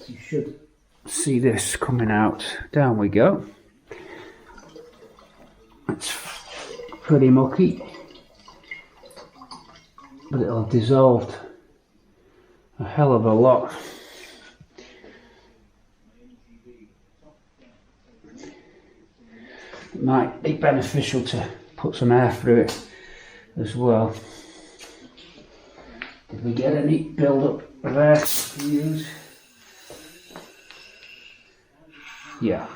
You should see this coming out. Down we go. It's pretty mucky, but it'll have dissolved a hell of a lot. It might be beneficial to put some air through it as well. Did we get any build up of air to use? Yeah.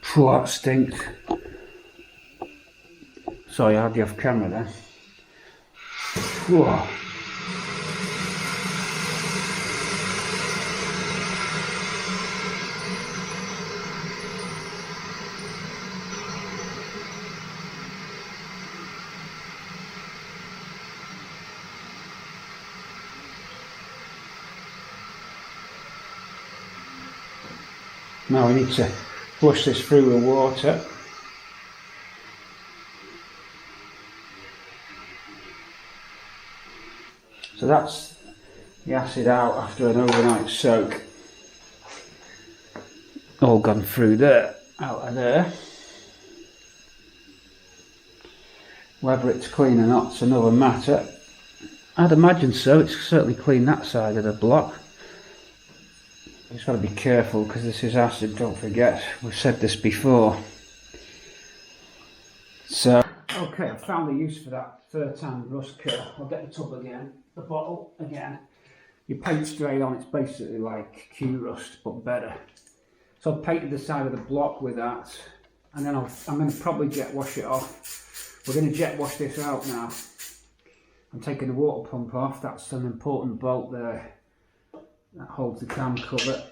Phew, that stinks. Sorry, I had you off camera then. Whoa. Now we need to flush this through with water. So that's the acid out after an overnight soak. All gone through there, out of there. Whether it's clean or not is another matter. I'd imagine so. It's certainly cleaned that side of the block. Just got to be careful because this is acid, don't forget. We've said this before. So, okay, I found the use for that third-hand rust kit. I'll get the tub again, the bottle again. You paint straight on, it's basically like Q rust, but better. So I've painted the side of the block with that, and then I'm going to probably jet wash it off. We're going to jet wash this out now. I'm taking the water pump off, that's an important bolt there. That holds the cam cover,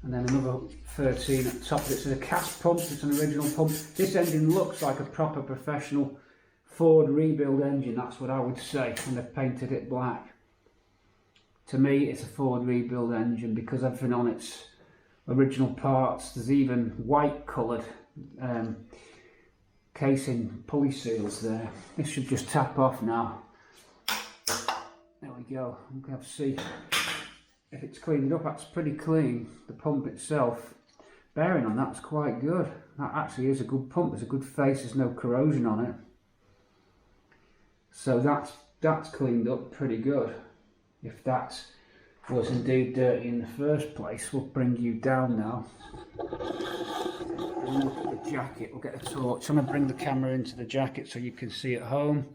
and then another 13 at the top of it. It's a cast pump, it's an original pump. This engine looks like a proper professional Ford rebuild engine, that's what I would say, and they've painted it black. To me it's a Ford rebuild engine because everything on its original parts, there's even white coloured casing pulley seals there. This should just tap off now. There we go, I'm going to have to see if it's cleaned up. That's pretty clean. The pump itself, bearing on that's quite good. That actually is a good pump. There's a good face, there's no corrosion on it. So that's cleaned up pretty good. If that was indeed dirty in the first place, we'll bring you down now. And look at the jacket, we'll get a torch. I'm going to bring the camera into the jacket so you can see at home.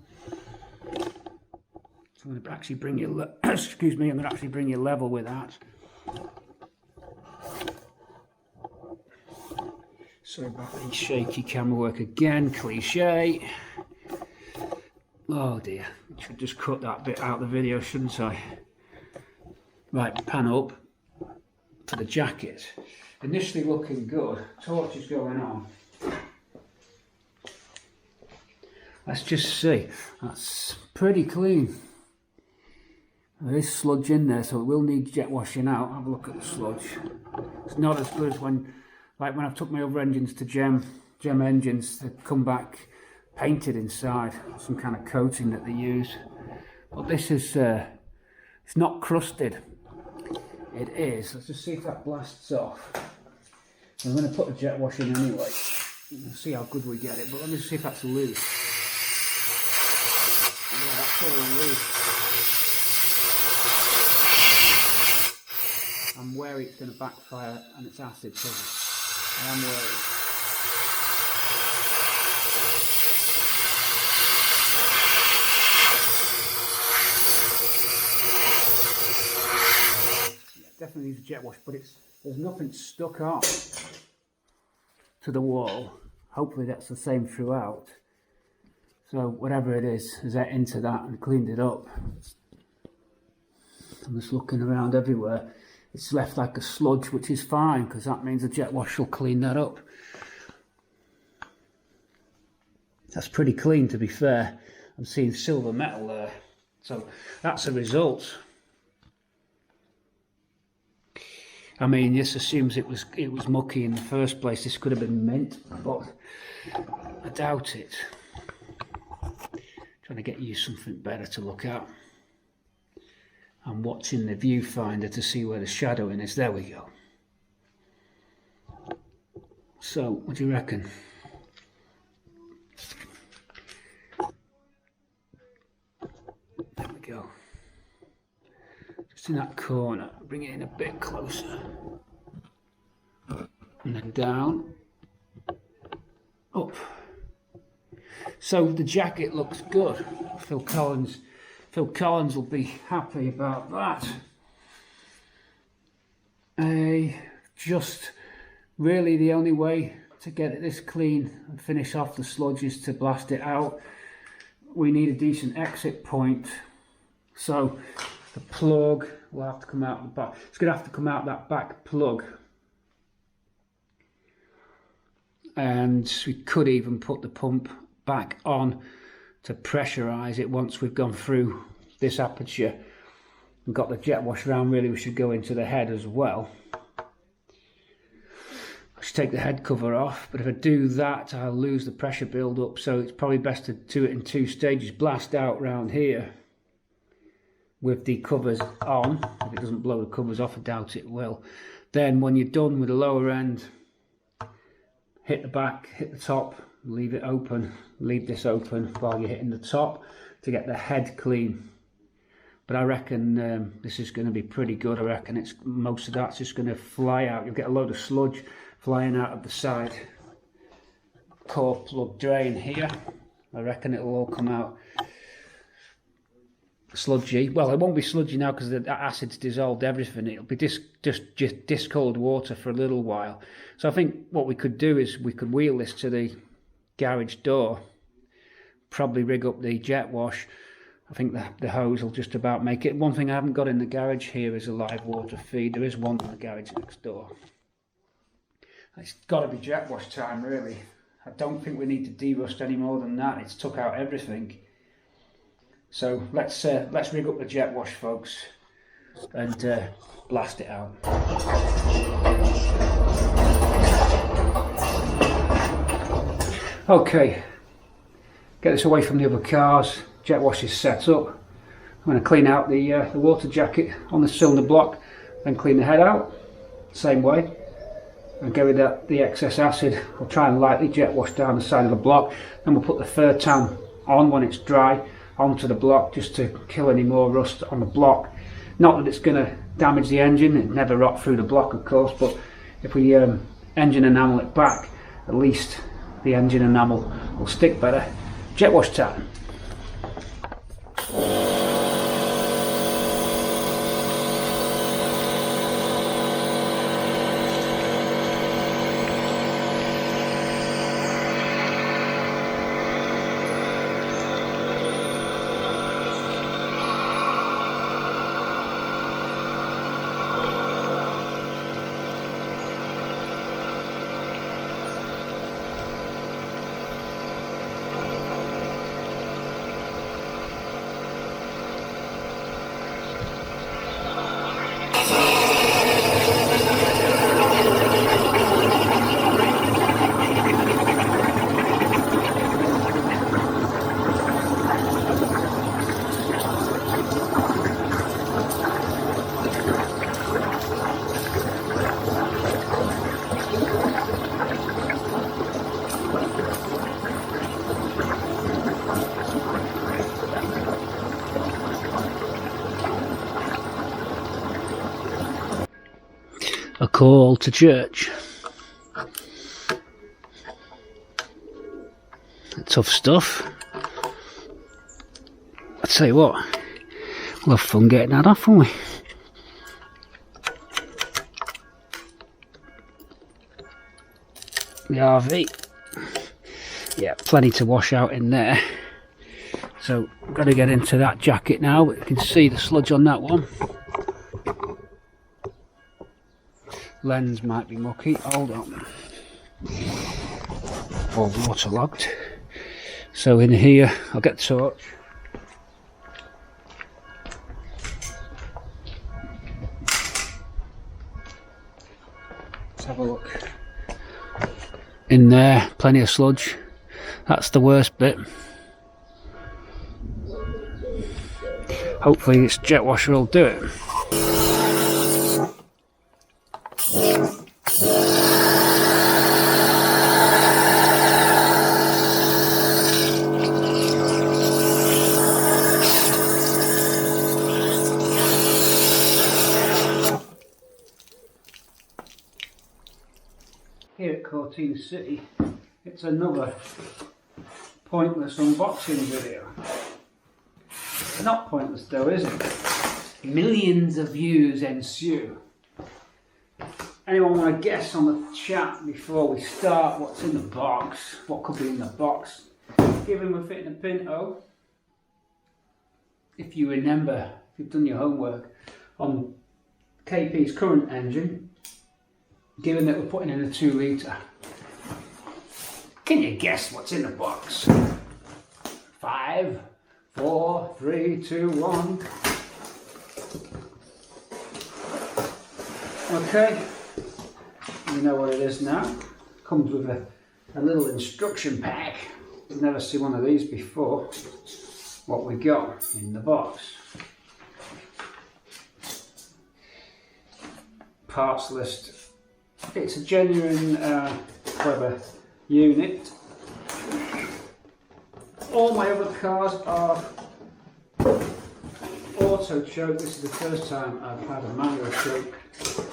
I'm going to actually bring you, excuse me, I'm going to actually bring you level with that. Sorry about the shaky camera work again, cliche. Oh dear, I should just cut that bit out of the video, shouldn't I? Right, pan up for the jacket. Initially looking good, torch is going on. Let's just see, that's pretty clean. There is sludge in there, so it will need jet washing out. Have a look at the sludge. It's not as good as when I've took my other engines to Gem engines, they come back painted inside, some kind of coating that they use. But this is, it's not crusted. It is. Let's just see if that blasts off. I'm going to put the jet wash in anyway. We'll see how good we get it, but let me see if that's loose. Yeah, that's all loose. I'm wary it's going to backfire and it's acid, so I am wary. Yeah, definitely needs a jet wash, but there's nothing stuck on to the wall. Hopefully that's the same throughout. So whatever it is, has that into that and cleaned it up. I'm just looking around everywhere. It's left like a sludge, which is fine because that means the jet wash will clean that up. That's pretty clean, to be fair. I'm seeing silver metal there, so that's a result. I mean, this assumes it was mucky in the first place. This could have been mint, but I doubt it. Trying to get you something better to look at. I'm watching the viewfinder to see where the shadowing is. There we go. So, what do you reckon? There we go. Just in that corner. Bring it in a bit closer. And then down. Up. So the jacket looks good. Phil Collins will be happy about that. Just really the only way to get this clean and finish off the sludge is to blast it out. We need a decent exit point. So the plug will have to come out the back. It's going to have to come out that back plug. And we could even put the pump back on to pressurize it once we've gone through this aperture and got the jet wash around. Really, we should go into the head as well. I should take the head cover off, but if I do that, I'll lose the pressure build up, so it's probably best to do it in 2 stages. Blast out round here with the covers on. If it doesn't blow the covers off, I doubt it will. Then when you're done with the lower end, hit the back, hit the top, leave it open, leave this open while you're hitting the top to get the head clean. But I reckon this is going to be pretty good. I reckon most of that's just going to fly out. You'll get a load of sludge flying out of the side core plug drain here. I reckon it'll all come out sludgy. Well, it won't be sludgy now because the acid's dissolved everything. It'll be just discoloured water for a little while. So I think what we could do is we could wheel this to the garage door, probably rig up the jet wash. I think the hose will just about make it. One thing I haven't got in the garage here is a live water feed. There is one in the garage next door. It's got to be jet wash time, really. I don't think we need to de-rust any more than that. It's took out everything. So let's rig up the jet wash, folks, and blast it out. Okay, get this away from the other cars. Jet wash is set up. I'm going to clean out the water jacket on the cylinder block, then clean the head out, same way, and get rid of the excess acid. I'll try and lightly jet wash down the side of the block, then we'll put the fur tan on when it's dry onto the block just to kill any more rust on the block. Not that it's going to damage the engine, it never rot through the block of course, but if we engine enamel it back, at least the engine enamel will stick better. Jet wash time. A call to church. Tough stuff. I tell you what, we'll have fun getting that off, won't we? The RV. Yeah, plenty to wash out in there. So, I've got to get into that jacket now. But you can see the sludge on that one. lens might be mucky. Hold on. Or waterlogged. So in here, I'll get the torch. Let's have a look. In there, plenty of sludge. That's the worst bit. Hopefully this jet washer will do it. Here at Cortina City, it's another pointless unboxing video. Not pointless though, is it? Millions of views ensue. Anyone want to guess on the chat before we start what's in the box? What could be in the box? Given we're fitting a Pinto, if you remember, if you've done your homework on KP's current engine, given that we're putting in a 2 litre, can you guess what's in the box? 5, 4, 3, 2, 1. Okay, you know what it is now. Comes with a little instruction pack. I've never seen one of these before. What we got in the box. Parts list. It's a genuine Weber unit. All my other cars are auto choke. This is the first time I've had a manual choke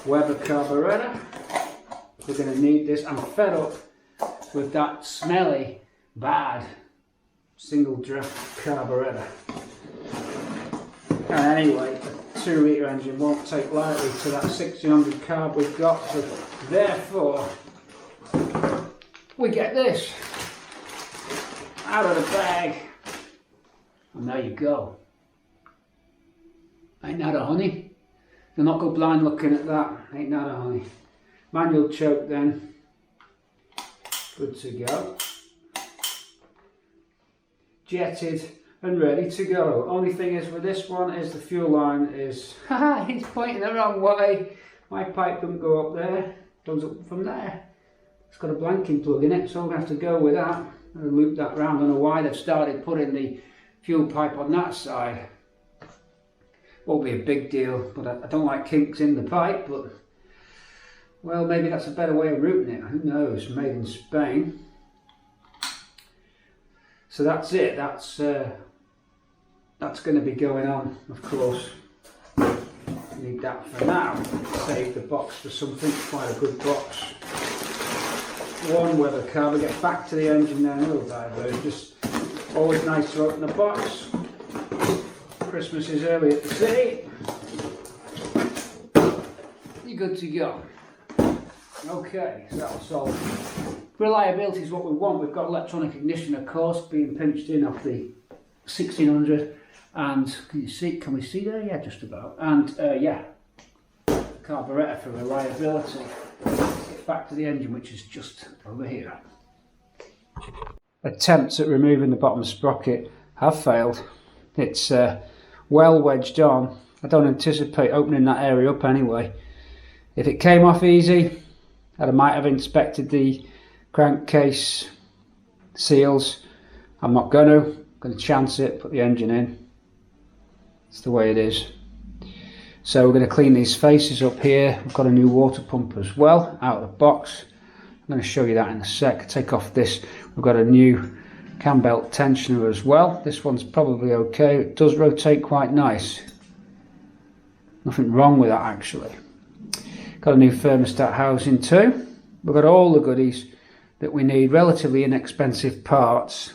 Weber carburetor. We're going to need this. I'm fed up with that smelly, bad single draft carburetor. And anyway, a 2 litre engine won't take lightly to that 1600 carb we've got, so therefore we get this out of the bag, and there you go. Ain't that a honey? Do not go blind looking at that. Ain't that a honey? Manual choke then. Good to go. Jetted and ready to go. Only thing is with this one is the fuel line is, haha, it's pointing the wrong way. My pipe doesn't go up there, it goes up from there. It's got a blanking plug in it, so I'm going to have to go with that and loop that round. I don't know why they've started putting the fuel pipe on that side. Won't be a big deal, but I don't like kinks in the pipe, but well, maybe that's a better way of routing it. Who knows? Made in Spain. So that's it. That's going to be going on, of course. Need that for now. Save the box for something. Quite a good box. One Weber car. We get back to the engine now. No diverge. Just always nice to open a box. Christmas is early at the city. You're good to go. Okay, so that'll solve. Reliability is what we want. We've got electronic ignition, of course, being pinched in off the 1600, and can you see? Can we see there? Yeah, just about. And yeah, carburetor for reliability. Get back to the engine, which is just over here. Attempts at removing the bottom sprocket have failed. It's well wedged on. I don't anticipate opening that area up anyway. If it came off easy, I might have inspected the crankcase seals. I'm not going to chance it, put the engine in. It's the way it is. So we're going to clean these faces up here. We've got a new water pump as well out of the box. I'm going to show you that in a sec. Take off this. We've got a new cam belt tensioner as well. This one's probably okay. It does rotate quite nice. Nothing wrong with that actually. Got a new thermostat housing too. We've got all the goodies that we need, relatively inexpensive parts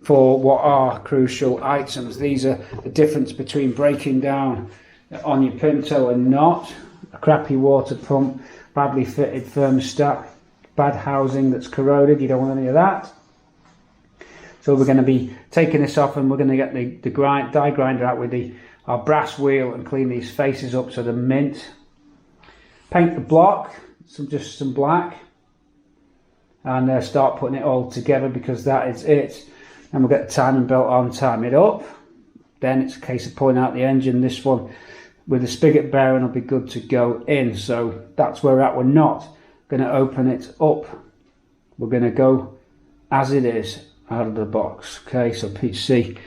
for what are crucial items. These are the difference between breaking down on your Pinto and not. A crappy water pump, badly fitted thermostat, bad housing that's corroded, you don't want any of that. So we're going to be taking this off and we're going to get the die grinder out with our brass wheel and clean these faces up so they're mint. paint the block, just some black, and start putting it all together, because that is it. And we'll get the timing belt on, time it up. Then it's a case of pulling out the engine. This one with the spigot bearing will be good to go in. So that's where we're at. We're not going to open it up. We're going to go as it is out of the box. Okay, so PC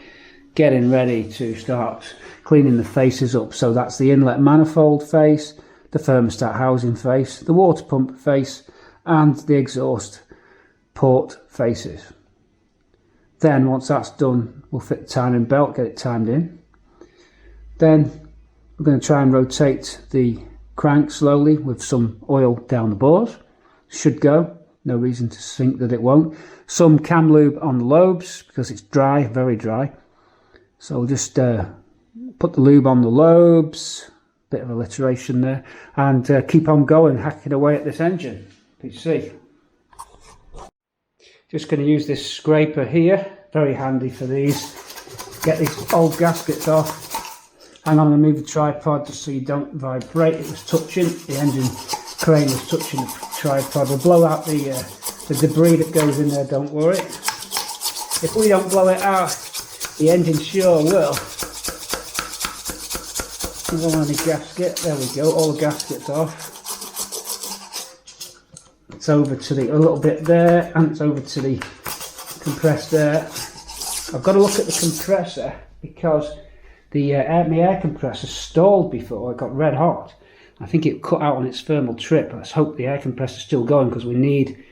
getting ready to start cleaning the faces up. So that's the inlet manifold face, the thermostat housing face, the water pump face, and the exhaust port faces. Then once that's done, we'll fit the timing belt, get it timed in. Then we're going to try and rotate the crank slowly with some oil down the bores. Should go, no reason to think that it won't. Some cam lube on the lobes because it's dry, very dry. So we'll just put the lube on the lobes, bit of alliteration there, and keep on going, hacking away at this engine. PC. Just going to use this scraper here, very handy for these. Get these old gaskets off. Hang on, I'm going to move the tripod just so you don't vibrate. It was touching, the engine crane was touching the tripod. We'll blow out the debris that goes in there, don't worry. If we don't blow it out, the engine sure will. We don't want any gasket, there we go, all the gaskets off. It's over to the, a little bit there, and it's over to the compressed air. I've got to look at the compressor because the my air compressor stalled before. It got red hot. I think it cut out on its thermal trip. Let's hope the air compressor's still going, because we need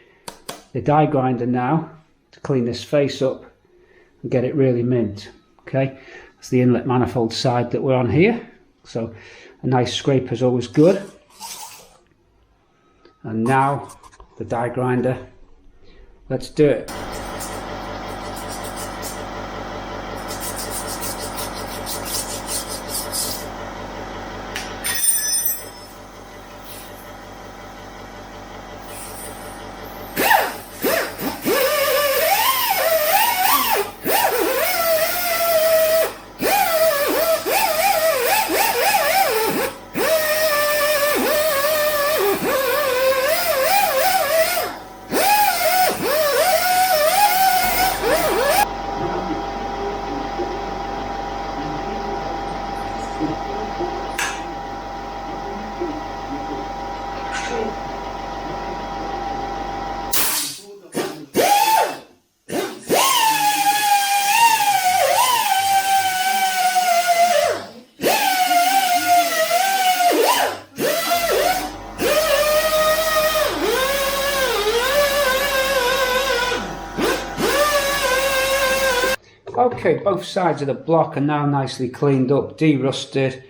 the die grinder now to clean this face up and get it really mint. Okay, that's the inlet manifold side that we're on here. So a nice scraper is always good. And now the die grinder. Let's do it. Okay, both sides of the block are now nicely cleaned up, de-rusted,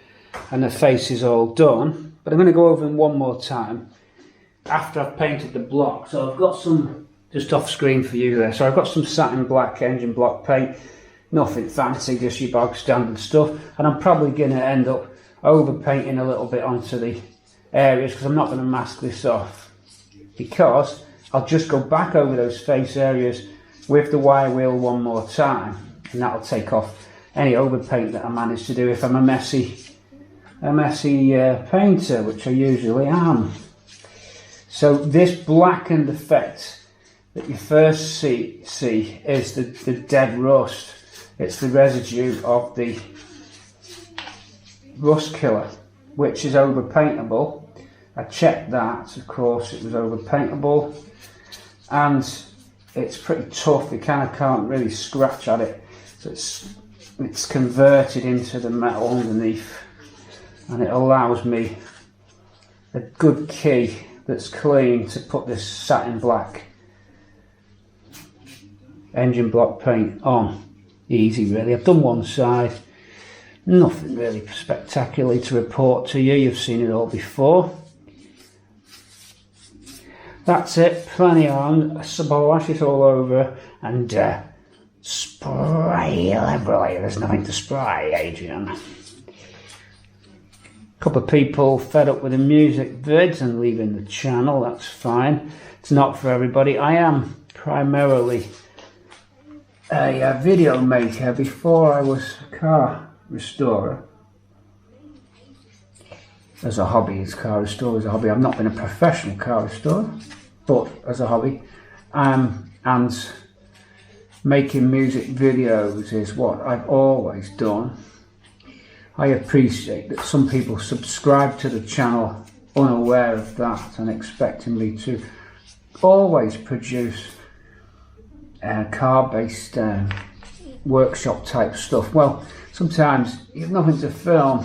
and the face is all done. But I'm going to go over them one more time after I've painted the block. So I've got some, just off screen for you there, so I've got some satin black engine block paint, nothing fancy, just your bog standard stuff. And I'm probably going to end up over painting a little bit onto the areas, because I'm not going to mask this off, because I'll just go back over those face areas with the wire wheel one more time, and that'll take off any overpaint that I manage to do if I'm a messy painter, which I usually am. So this blackened effect that you first see is the dead rust. It's the residue of the rust killer, which is overpaintable. I checked that, of course it was overpaintable, and it's pretty tough. You kind of can't really scratch at it. So it's converted into the metal underneath, and it allows me a good key that's clean to put this satin black engine block paint on. Easy really. I've done one side, nothing really spectacularly to report to you. You've seen it all before. That's it, plenty on. Wash it all over and spray liberally. There's nothing to spray, Adrian. A couple of people fed up with the music vids and leaving the channel, that's fine. It's not for everybody. I am primarily a video maker. Before I was a car restorer. as a hobby, as car restorer, as a hobby. I've not been a professional car restorer, but as a hobby. And making music videos is what I've always done. I appreciate that some people subscribe to the channel unaware of that and expecting me to always produce car-based workshop type stuff. Well, sometimes you have nothing to film.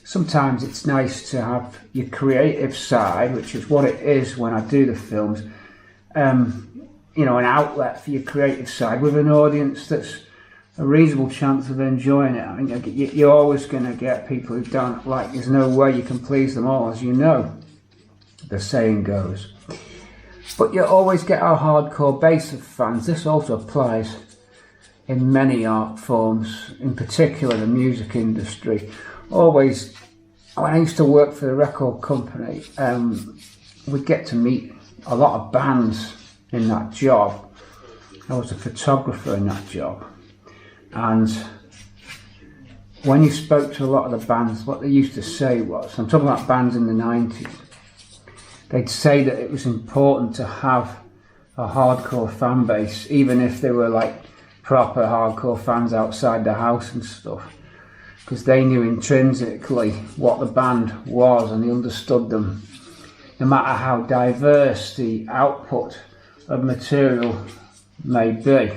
Sometimes it's nice to have your creative side, which is what it is when I do the films. You know, an outlet for your creative side with an audience that's a reasonable chance of enjoying it. I mean, you're always going to get people who don't like. There's no way you can please them all, as you know, the saying goes. But you always get our hardcore base of fans. This also applies in many art forms, in particular the music industry. Always, when I used to work for the record company, we'd get to meet a lot of bands in that job. I was a photographer in that job, and when you spoke to a lot of the bands, what they used to say was, I'm talking about bands in the 90s, they'd say that it was important to have a hardcore fan base, even if they were like proper hardcore fans outside the house and stuff, because they knew intrinsically what the band was and they understood them, no matter how diverse the output of material may be.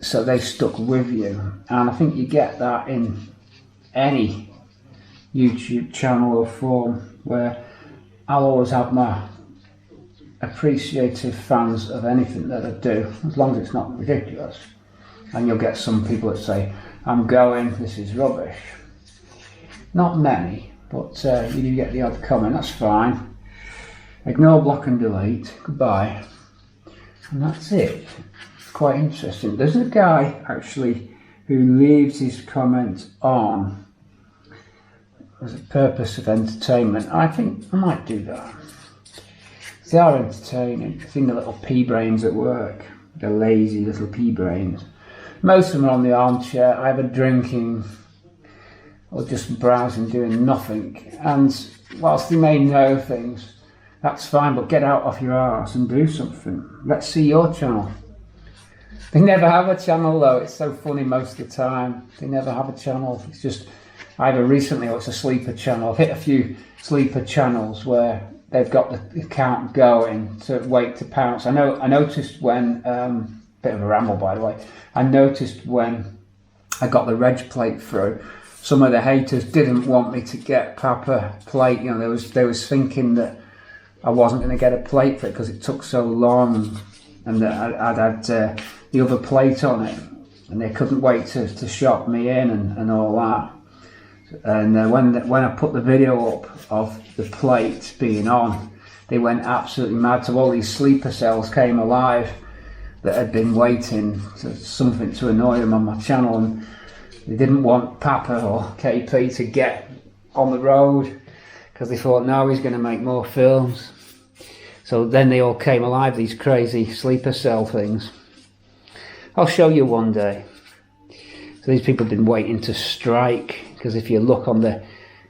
So they stuck with you, and I think you get that in any YouTube channel or form, where I'll always have my appreciative fans of anything that I do, as long as it's not ridiculous. And you'll get some people that say, I'm going, this is rubbish. Not many, but you do get the odd comment. That's fine. Ignore, block and delete. Goodbye. And that's it. It's quite interesting. There's a guy actually who leaves his comment on as a purpose of entertainment. I think I might do that. They are entertaining. I've seen the little pea brains at work. The lazy little pea brains. Most of them are on the armchair, either drinking or just browsing, doing nothing. And whilst they may know things, that's fine, but get out off your arse and do something. Let's see your channel. They never have a channel though. It's so funny most of the time. They never have a channel. It's just either recently or it's a sleeper channel. I've hit a few sleeper channels where they've got the account going to wait to pounce. I noticed when, bit of a ramble by the way, I noticed when I got the reg plate through, some of the haters didn't want me to get proper plate. You know, they was thinking that I wasn't going to get a plate for it because it took so long, and that I'd had the other plate on it, and they couldn't wait to shop me in and all that. And when I put the video up of the plate being on, they went absolutely mad. So all these sleeper cells came alive that had been waiting for something to annoy them on my channel, and they didn't want Papa or KP to get on the road because they thought, no, he's going to make more films. So then they all came alive, these crazy sleeper cell things. I'll show you one day. So these people have been waiting to strike, because if you look on the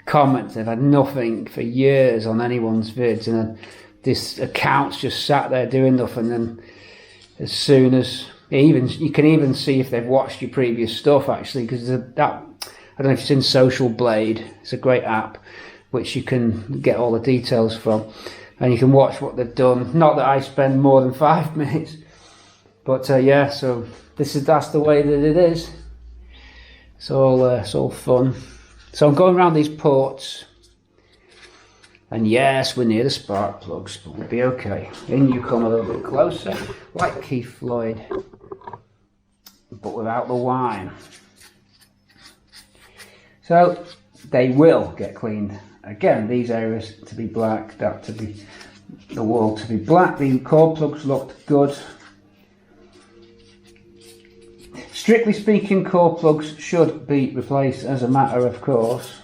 comments, they've had nothing for years on anyone's vids, and then this account's just sat there doing nothing. And as soon as you can even see if they've watched your previous stuff, actually, because that, I don't know if it's in Social Blade. It's a great app which you can get all the details from, and you can watch what they've done. Not that I spend more than 5 minutes, but yeah. So that's the way that it is. It's all fun. So I'm going around these ports, and yes, we're near the spark plugs, but we'll be okay. In you come a little bit closer, like Keith Floyd, but without the whine. So they will get cleaned. Again, these areas to be black, that to be, the wall to be black. The core plugs looked good. Strictly speaking, core plugs should be replaced as a matter of course.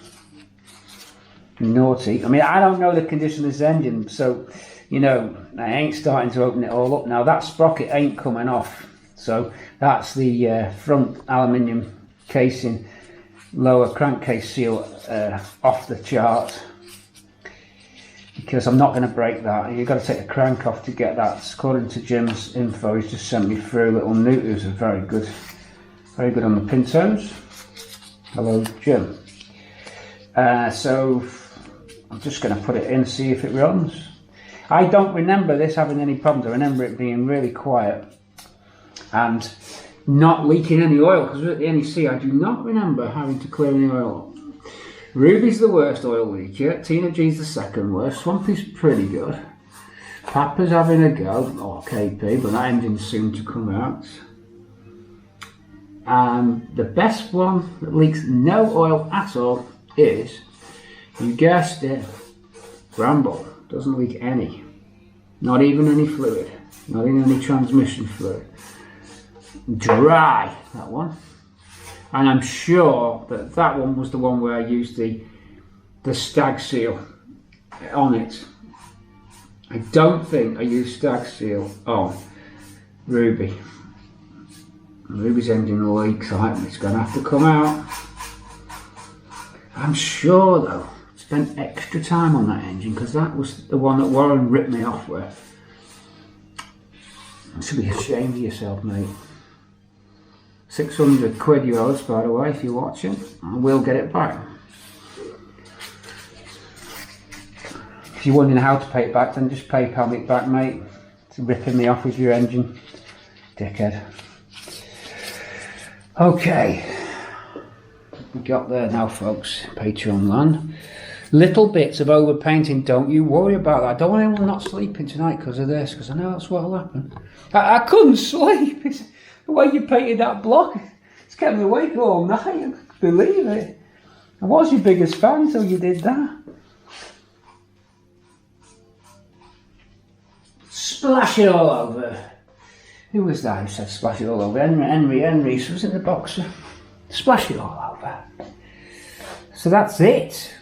Naughty. I mean, I don't know the condition of this engine, so, you know, I ain't starting to open it all up now. That sprocket ain't coming off. So that's the front aluminium casing. lower crankcase seal off the chart, because I'm not going to break that. You've got to take the crank off to get that. According to Jim's info, he's just sent me through little neuters are very good on the Pintos. Hello, Jim. So I'm just going to put it in, see if it runs. I don't remember this having any problems. I remember it being really quiet and not leaking any oil, because at the NEC I do not remember having to clear any oil. Ruby's the worst oil leaker, Tina G's the second worst, Swampy's pretty good, Papa's having a go, or KP, but that engine's soon to come out. And the best one that leaks no oil at all is, you guessed it, Bramble. Doesn't leak any. Not even any fluid. Not even any transmission fluid. Dry, that one. And I'm sure that that one was the one where I used the stag seal on it. I don't think I used stag seal on Ruby. Ruby's engine leaks, so it's going to have to come out. I'm sure though, spent extra time on that engine, because that was the one that Warren ripped me off with. You should be ashamed of yourself, mate. 600 quid yours, by the way, if you're watching. I will get it back. If you're wondering how to pay it back, then just PayPal me back, mate. It's ripping me off with your engine, dickhead. Okay, we got there now, folks. Patreon land. Little bits of overpainting, don't you worry about that. I don't want anyone not sleeping tonight because of this, because I know that's what'll happen. I couldn't sleep. It's the way you painted that block. It's kept me awake all night. I couldn't believe it. I was your biggest fan till you did that. Splash it all over. Who was that who said splash it all over? Henry was in the boxer. Splash it all over. So that's it.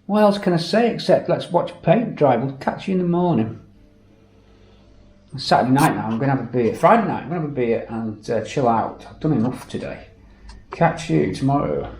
What else can I say except let's watch paint dry. We'll catch you in the morning. Saturday night now I'm going to have a beer. Friday night I'm going to have a beer and chill out. I've done enough today. Catch you tomorrow.